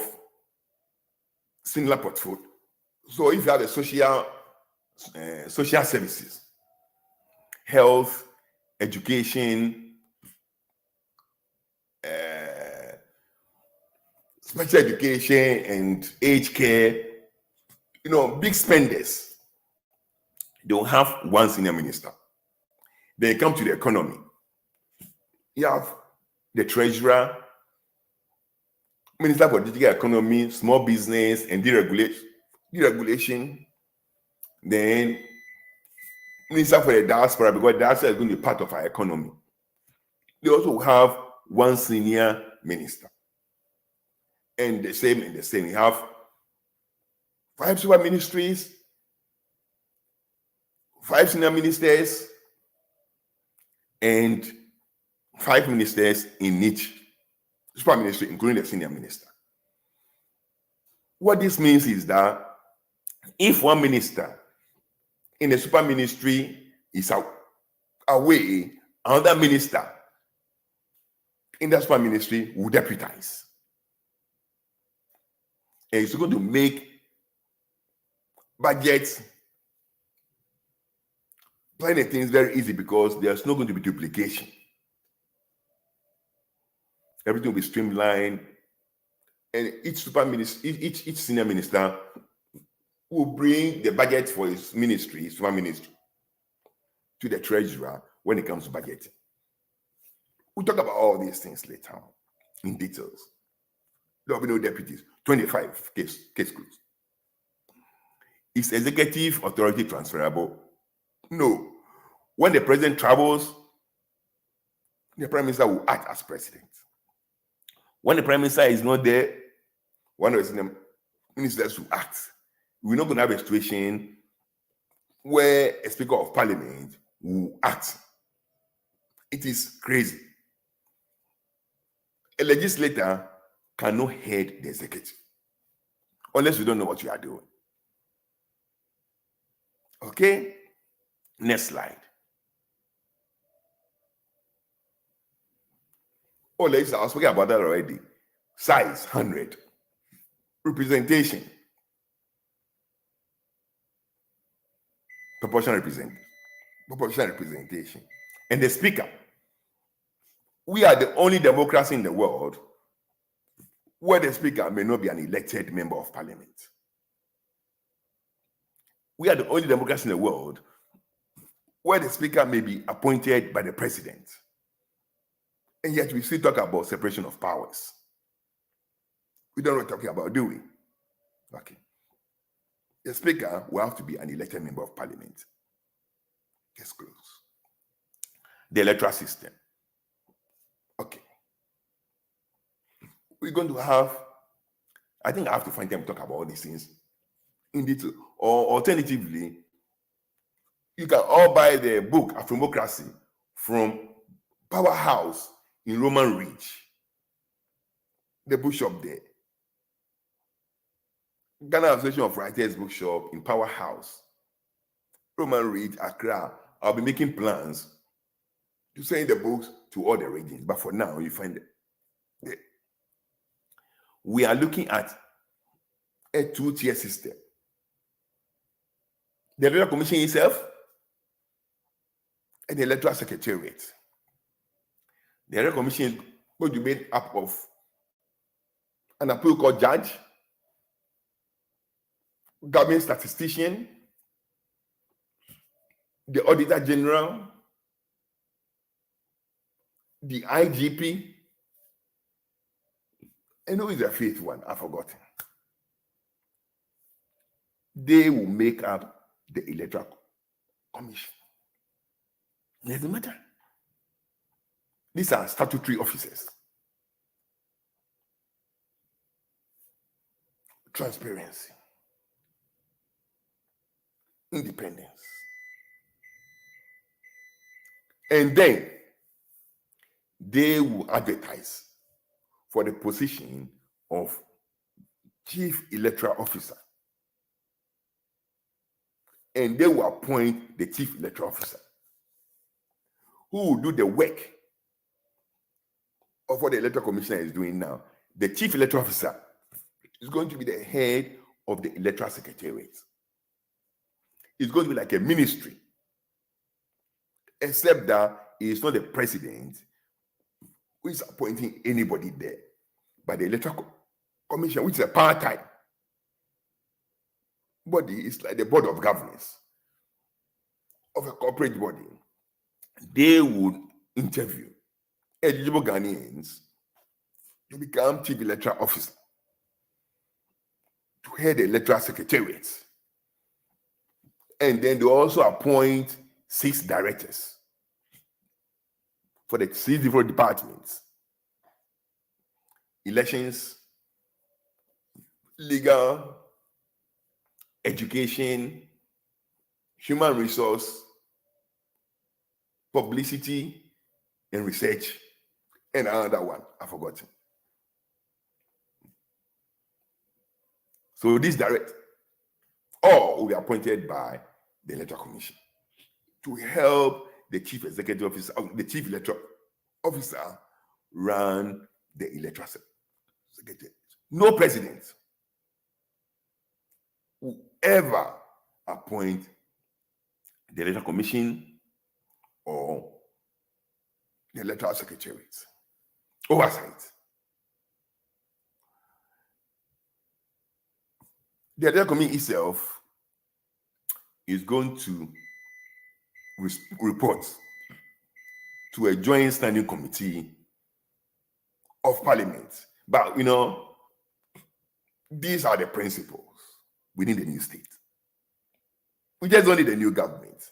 similar portfolio. So if you have a social services, health, education, special education, and aged care, big spenders, they will have one senior minister. Then come to the economy. You have the treasurer, minister for digital economy, small business, and deregulation. Then minister for the diaspora, because diaspora is going to be part of our economy. They also have one senior minister. And the same. You have 5 super ministries, 5 senior ministers, and 5 ministers in each super ministry, including the senior minister. What this means is that if one minister in a super ministry is away, another minister in that super ministry will deputize. And it's going to make budgets, planning things very easy because there's not going to be duplication. Everything will be streamlined, and each super minister, each senior minister will bring the budget for his ministry, super ministry, to the treasurer when it comes to budgeting. We'll talk about all these things later on in details. There will be no deputies. 25 case closed. Is executive authority transferable? No. When the president travels, the prime minister will act as president. When the prime minister is not there, one of the ministers will act. We're not going to have a situation where a speaker of parliament will act. It is crazy. A legislator cannot head the executive unless you don't know what you are doing. Okay? Next slide. Oh, ladies, I was speaking about that already. Size 100. Representation. Proportional representation. And the speaker. We are the only democracy in the world where the speaker may not be an elected member of parliament. We are the only democracy in the world where the speaker may be appointed by the president. And yet we still talk about separation of powers. We don't know what we're talking about, do we? Okay. The speaker will have to be an elected member of parliament. Let's close. The electoral system. Okay. We're going to have, I think I have to find time to talk about all these things in detail. Or alternatively, you can all buy the book Afrimocracy from Powerhouse in Roman Ridge, the bookshop there. Ghana Association of Writers bookshop in Powerhouse, Roman Ridge, Accra. I'll be making plans to send the books to all the regions, but for now, you find it there. We are looking at a two-tier system. The Electoral Commission itself and the Electoral Secretariat. The Electoral Commission is going to be made up of an appeal court judge, government statistician, the Auditor General, the IGP, and who is the fifth one? I've forgotten. They will make up the Electoral Commission. It doesn't matter. These are statutory officers. Transparency. Independence. And then they will advertise for the position of Chief Electoral Officer. And they will appoint the Chief Electoral Officer, who will do the work of what the Electoral Commissioner is doing now. The Chief Electoral Officer is going to be the head of the Electoral Secretariat. It's going to be like a ministry, except that it's not the president who is appointing anybody there, but the Electoral Commission, which is a part-time body, is like the board of governors of a corporate body. They would interview eligible Ghanaians to become Chief Electoral Officer, to head the Electoral Secretariat. And then they also appoint 6 directors for the 6 different departments: elections, legal, education, human resource, publicity, and research, and another one I've forgotten. So this direct, all will be appointed by the Electoral Commission to help the Chief Executive Officer, the Chief Electoral Officer, run the Electoral Secretariat. No president will ever appoint the Electoral Commission or the Electoral Secretariat. Oversight. The Electoral Commission itself is going to report to a joint standing committee of parliament. But These are the principles. We need a new state. We just don't need a new government.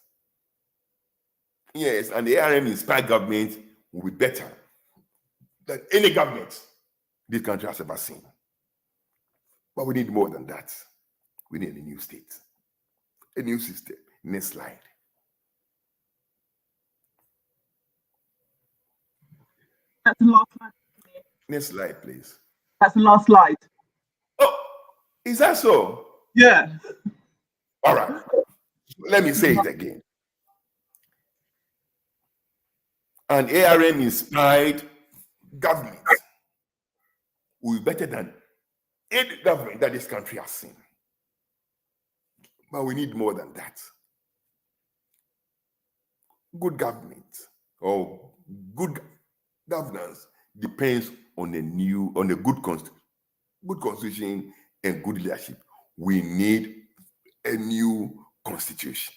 Yes, and the ARM-inspired government will be better than any government this country has ever seen. But we need more than that. We need a new state, a new system. Next slide. That's the last slide. Next slide, please. That's the last slide. Oh, is that so? Yeah. All right. Let me say it again. An ARM-inspired government will be better than any government that this country has seen. But we need more than that. Good government or good governance depends on a good constitution and good leadership. We need a new constitution.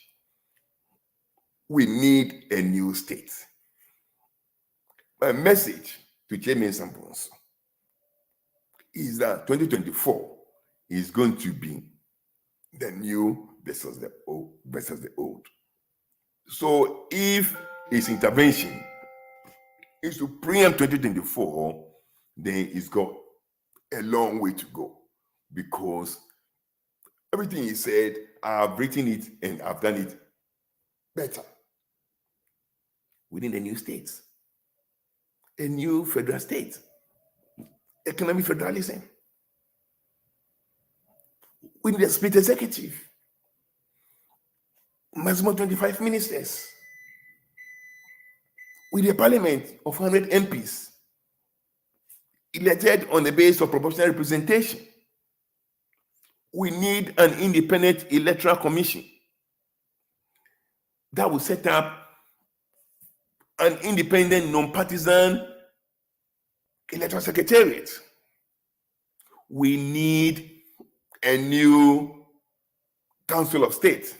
We need a new state. My message to Mensah-Bonsu is that 2024 is going to be the new versus the old. So if his intervention is to preempt 2024, then it's got a long way to go, because everything he said, I've written it and I've done it better. We need a new state, a new federal state, economic federalism. We need a split executive, maximum 25 ministers. We need a parliament of 100 MPs elected on the basis of proportional representation. We need an independent electoral commission that will set up an independent, non-partisan electoral secretariat. We need a new council of state,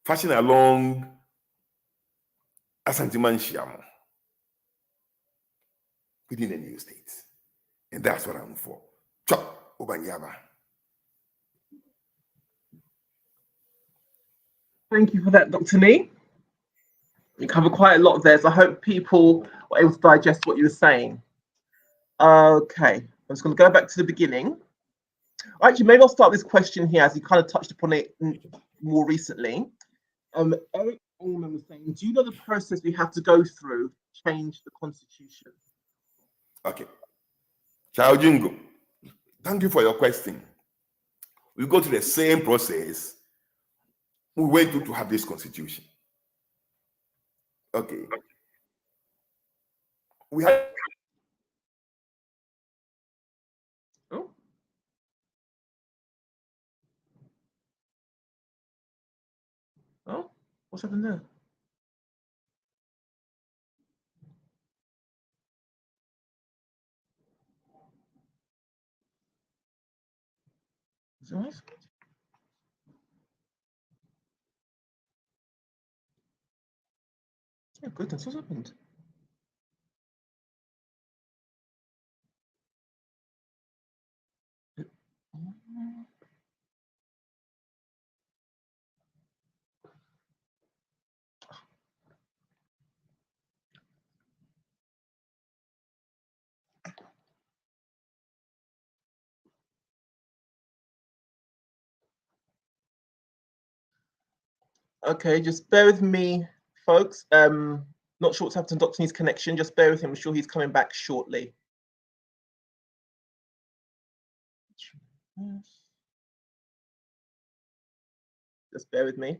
fashioned along Asante Manchiam. We need a new state. And that's what I'm for. Chop Obanyaba. Thank you for that, Dr. Nee. You covered quite a lot there, so I hope people were able to digest what you were saying. Okay, I'm just going to go back to the beginning. Actually, maybe I'll start this question here, as you kind of touched upon it more recently. Eric Ullman was saying, do you know the process we have to go through to change the constitution? Okay. Chao Jingo, thank you for your question. We go through the same process we went through to have this constitution. Okay. We have. Oh. Oh, what's happened there? Is it right? Oh goodness, what's happened? Okay, just bear with me, folks. Not sure what's happened to Dr. Nee's connection. Just bear with him. I'm sure he's coming back shortly. Just bear with me.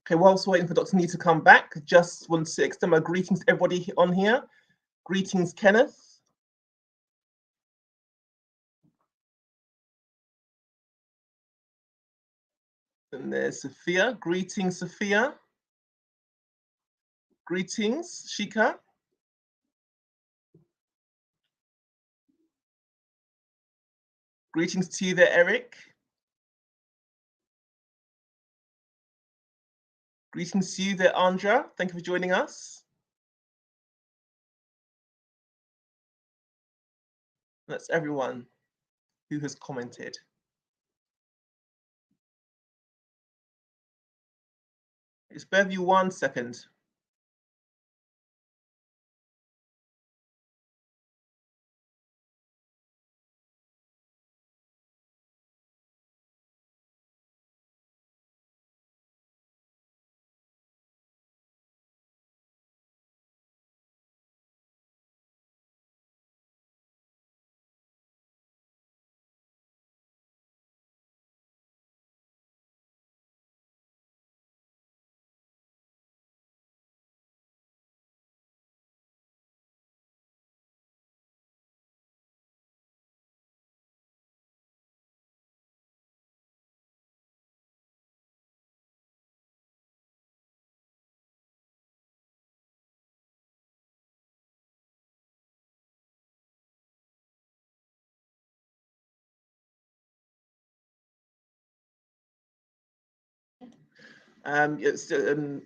Okay, whilst waiting for Dr. Nee to come back, just want to extend my greetings to everybody on here. Greetings, Kenneth. And there's Sophia. Greetings, Sophia. Greetings, Shika. Greetings to you there, Eric. Greetings to you there, Andra. Thank you for joining us. That's everyone who has commented. Just bear with you 1 second.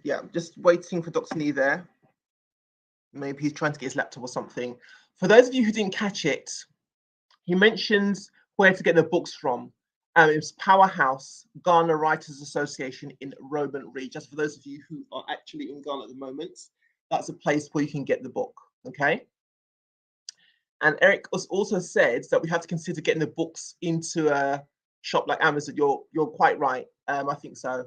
Yeah, just waiting for Dr. Nee there. Maybe he's trying to get his laptop or something. For those of you who didn't catch it, he mentions where to get the books from. It's Powerhouse, Ghana Writers Association in Roman Ridge. Just for those of you who are actually in Ghana at the moment, that's a place where you can get the book, okay? And Eric also said that we have to consider getting the books into a shop like Amazon. You're quite right. I think so.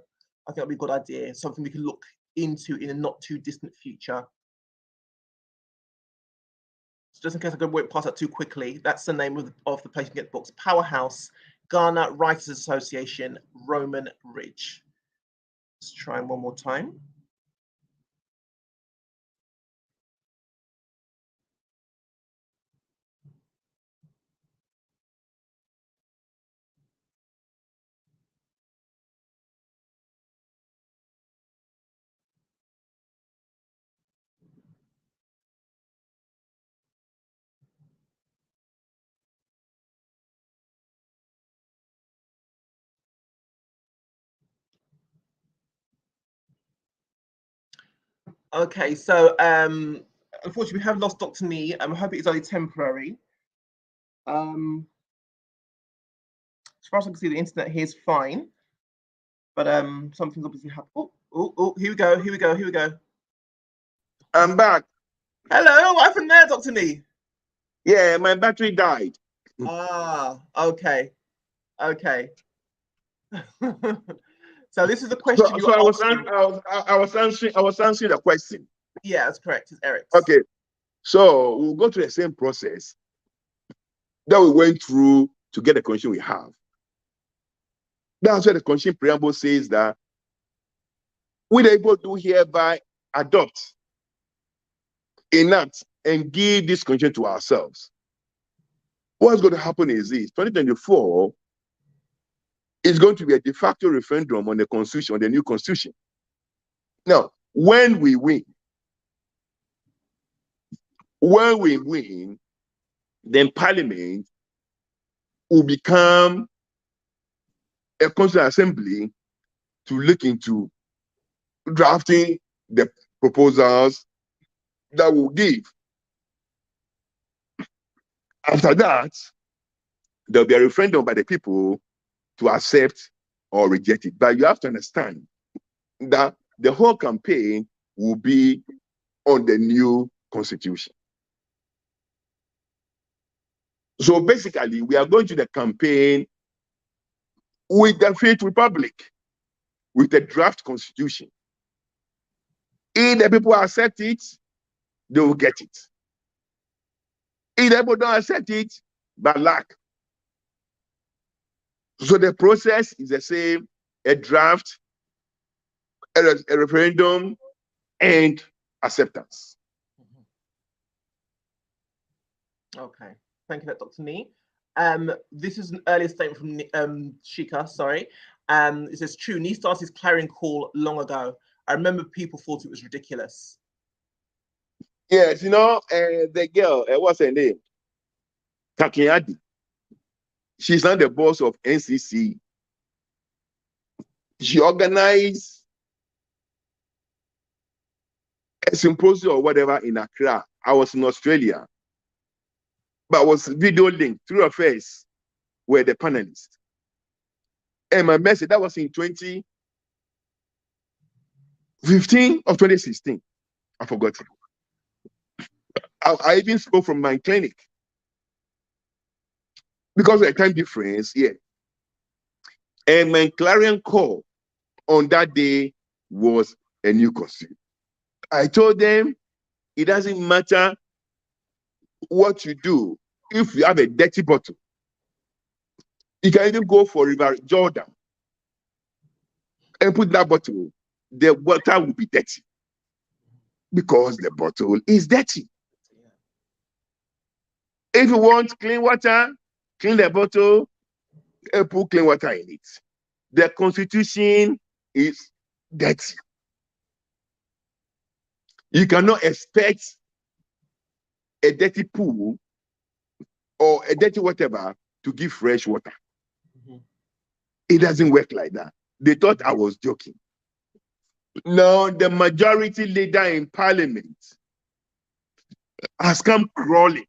I think that'd be a good idea. Something we can look into in a not too distant future. So just in case I won't pass that too quickly, that's the name of the place you can get books. Powerhouse, Ghana Writers Association, Roman Ridge. Let's try one more time. Okay, so unfortunately we have lost Dr. Nee. I hope it's only temporary. As far as I can see, the internet here is fine, but something's obviously happened. Oh, here we go. I'm back. Hello, what happened there, Dr. Nee? Yeah, my battery died. Ah, okay. So this is the question you I were asking. I was answering the question. Yeah, that's correct. It's Eric's. Okay, so we'll go through the same process that we went through to get the condition we have. That's why the condition preamble says that we are able to hereby adopt, enact, and give this condition to ourselves. What's going to happen is this: 2024 is going to be a de facto referendum on the constitution, on the new constitution. Now, when we win, then Parliament will become a constitutional assembly to look into drafting the proposals that will give. After that, there'll be a referendum by the people to accept or reject it. But you have to understand that the whole campaign will be on the new constitution. So basically, we are going to the campaign with the Fifth Republic, with the draft constitution. If the people accept it, they will get it. If the people don't accept it, bad luck. So the process is the same: a draft, a referendum, and acceptance. Okay, thank you for that, Dr. Nee. This is an earlier statement from Shika, sorry. It says, true, Nee started his clarion call long ago. I remember people thought it was ridiculous. Yes, the girl, what's her name? Kakiadi. She's not the boss of NCC. She organized a symposium or whatever in Accra. I was in Australia, but I was video linked. Through her face were the panelists. And my message, that was in 2015 or 2016. I forgot. I even spoke from my clinic. Because of the time difference, yeah. And my clarion call on that day was a new costume. I told them it doesn't matter what you do. If you have a dirty bottle, you can even go for River Jordan and put that bottle, the water will be dirty because the bottle is dirty. If you want clean water, clean the bottle and put clean water in it. The constitution is dirty. You cannot expect a dirty pool or a dirty whatever to give fresh water. It doesn't work like that. They thought I was joking. Now, the majority leader in parliament has come crawling.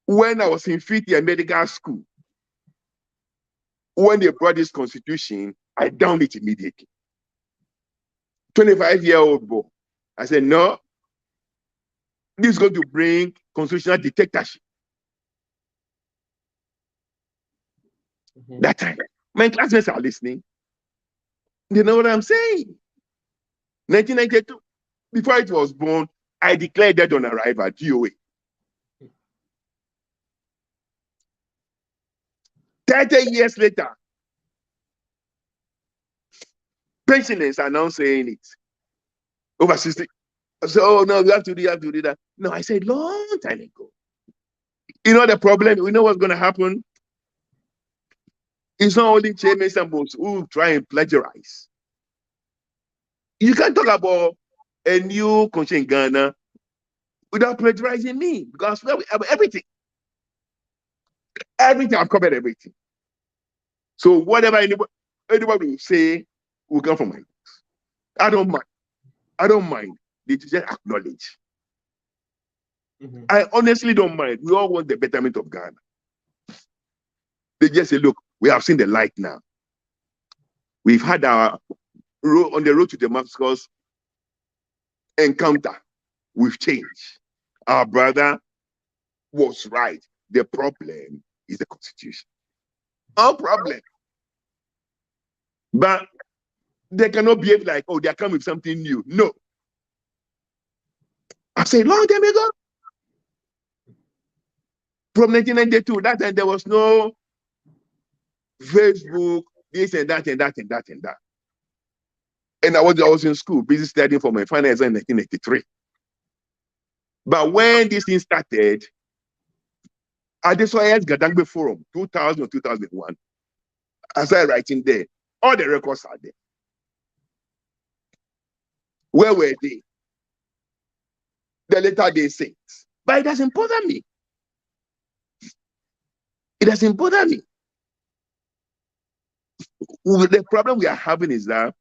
When I was in fifth year medical school, when they brought this constitution, I downed it immediately. 25-year-old boy. I said, no, this is going to bring constitutional dictatorship. That time, my classmates are listening. They know what I'm saying. 1992, before it was born, I declared dead on arrival, DOA. 30 years later, pensioners are now saying it. Over 60. I said, oh no, we have to do that. No, I said long time ago. You know the problem? We know what's going to happen. It's not only Mensah-Bonsu who try and plagiarize. You can't talk about a new country in Ghana without plagiarizing me, because we have everything. Everything, I've covered everything. So whatever anybody will say will come from my books. I don't mind. They just acknowledge. I honestly don't mind. We all want the betterment of Ghana. They just say, look, we have seen the light now. We've had our on the road to Damascus encounter. We've changed. Our brother was right. The problem is the constitution. No problem. But they cannot behave like, oh, they are coming with something new. No. I said, long time ago. From 1992, that time there was no Facebook, this and that and that and that and that. And I was in school, busy studying for my final exam in 1983. But when this thing started, at the Soyez Gadangbe Forum, 2000 or 2001, I started writing there. All the records are there. Where were they? The later day saints. But it doesn't bother me. It doesn't bother me. The problem we are having is that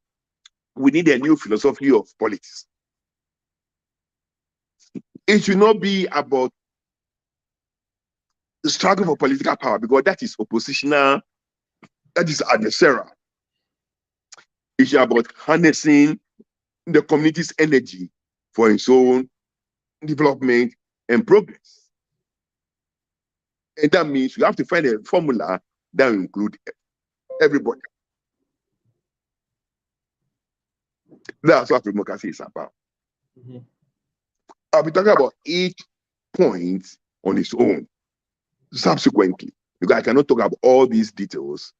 we need a new philosophy of politics. It should not be about the struggle for political power, because that is oppositional, that is adversarial. It's about harnessing the community's energy for its own development and progress. And that means you have to find a formula that will include everybody. That's what democracy is about. I'll be talking about each point on its own subsequently, because I cannot talk about all these details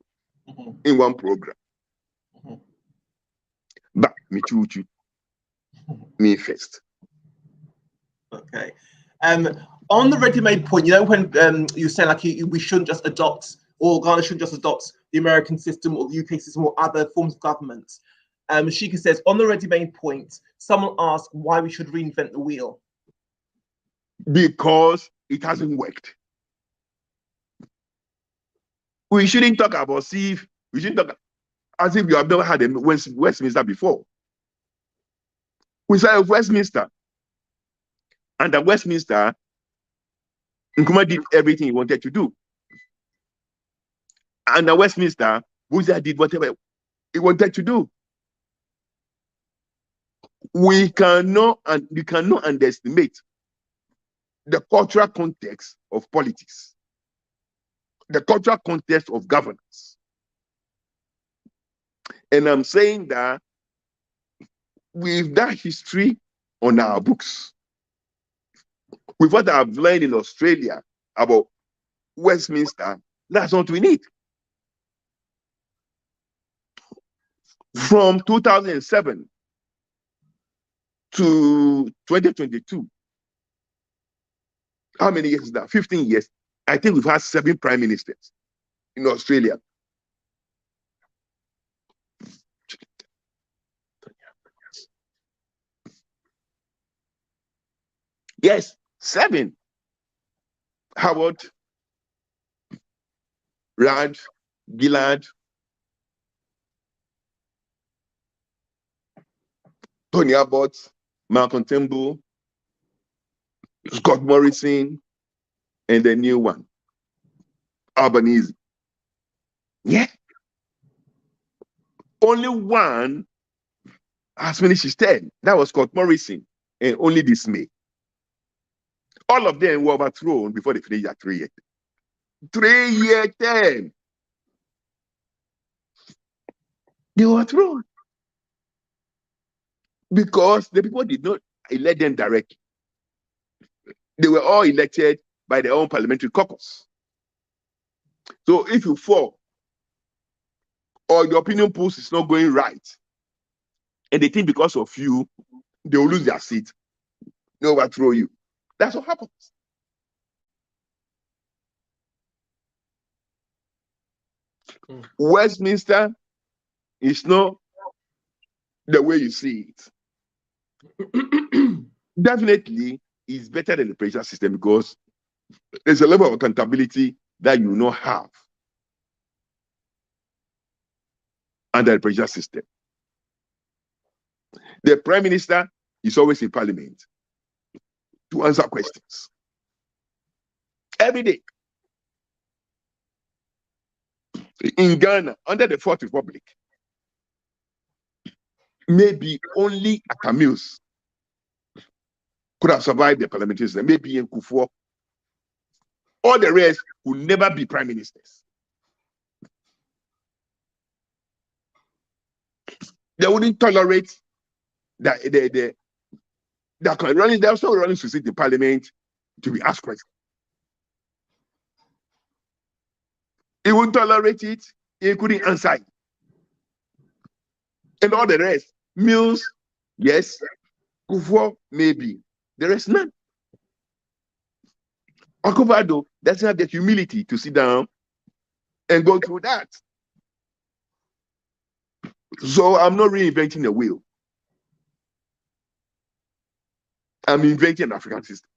in one program. But me too, me first. Okay. On the ready-made point, when you say like we shouldn't just adopt, or Ghana shouldn't just adopt the American system or the UK system or other forms of government. Shika says, on the ready-made point, someone asked why we should reinvent the wheel. Because it hasn't worked. We shouldn't talk about we shouldn't talk as if you have never had a Westminster before. We started Westminster. And at Westminster, Nkrumah did everything he wanted to do. And at Westminster, Buza did whatever he wanted to do. We cannot underestimate the cultural context of politics, the cultural context of governance. And I'm saying that with that history on our books, with what I've learned in Australia about Westminster, that's what we need. From 2007 to 2022, how many years is that? 15 years. I think we've had 7 prime ministers in Australia. Yes, 7. Howard, Rudd, Gillard, Tony Abbott, Malcolm Turnbull, Scott Morrison, and the new one, Albanese. Yeah. Only one has finished his term. That was Scott Morrison, and only this May. All of them were overthrown before they finished their 3-year. 3-year term. They were thrown because the people did not elect them directly. They were all elected by their own parliamentary caucus. So if you fall or your opinion polls is not going right, and they think because of you, they will lose their seat, they overthrow you. That's what happens. Westminster is not the way you see it. Definitely, it's better than the presidential system because there's a level of accountability that you will not have under the presidential system. The prime minister is always in parliament to answer questions every day. In Ghana, under the Fourth Republic, maybe only Akamils could have survived the parliamentary system. Maybe in Kufuor. All the rest will never be prime ministers. They wouldn't tolerate that they're also running to sit in parliament to be asked questions. He wouldn't tolerate it, he couldn't answer it. And all the rest, Mills, yes, Kufuor, maybe. There is none. Akufo-Addo doesn't have the humility to sit down and go through that. So I'm not reinventing the wheel. I'm inventing an African system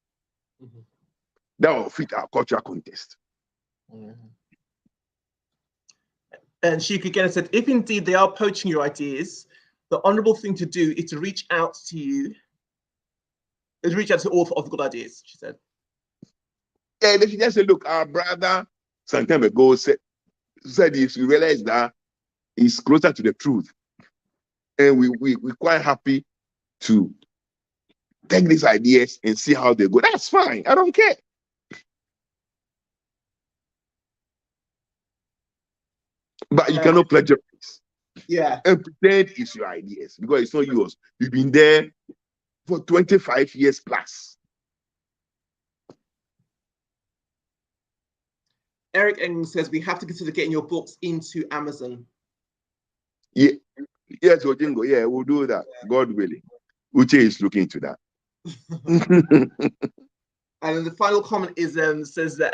that will fit our cultural context. And Shika again said, if indeed they are poaching your ideas, the honorable thing to do is to reach out to you, is reach out to all of the good ideas, she said. Yeah, they should just say, look, our brother some time ago said this, we realize that he's closer to the truth. And we're quite happy to take these ideas and see how they go. That's fine. I don't care. But you cannot plagiarize. Yeah. And pretend it's your ideas because it's not yours. You've been there for 25 years plus. Eric England says we have to consider getting your books into Amazon. Yeah. Yes, Ojingo. Yeah, we'll do that. Yeah. God willing. Uche is looking into that. And then the final comment is says that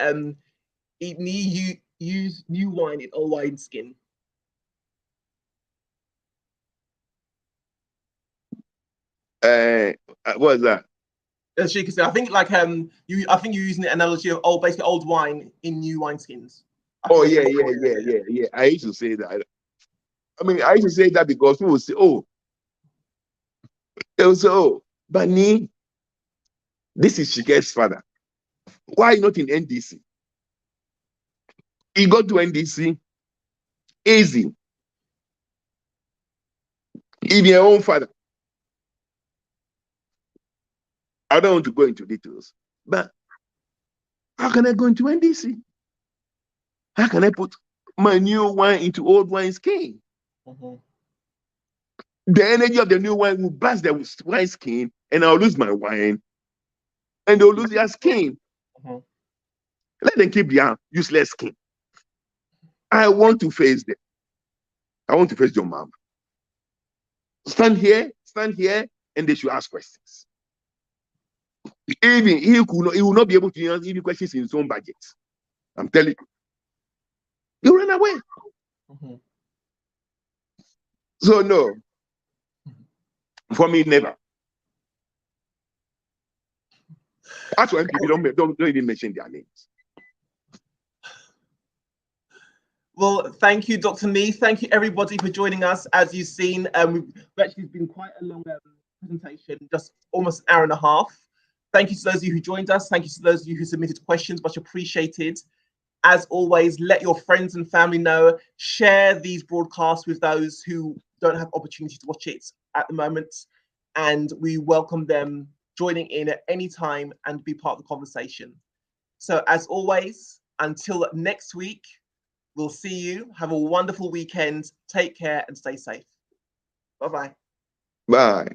use new wine in old wine skin? What is that? As you can say, I think like I think you're using the analogy of basically old wine in new wine skins. Oh yeah. I used to say that. I mean, I used to say that because people would say, "Oh, they would say, oh, Bani, this is Shike's father. Why not in NDC? He got to NDC easy. Even your own father. I don't want to go into details, but how can I go into NDC? How can I put my new wine into old wine skin? Mm-hmm. The energy of the new wine will burst the wine skin, and I'll lose my wine, and they'll lose their skin. Mm-hmm. Let them keep their useless skin. I want to face them. I want to face your mom. Stand here, and they should ask questions. Even he will not be able to answer any questions in his own budget. I'm telling you. You run away. Mm-hmm. So no. For me, never. That's why people don't even mention their names. Well, thank you, Dr. Nee. Thank you, everybody, for joining us. As you've seen, we've actually been quite a long presentation, just almost an hour and a half. Thank you to those of you who joined us. Thank you to those of you who submitted questions, much appreciated. As always, let your friends and family know. Share these broadcasts with those who don't have opportunity to watch it at the moment. And we welcome them joining in at any time and be part of the conversation. So as always, until next week, we'll see you. Have a wonderful weekend. Take care and stay safe. Bye-bye. Bye.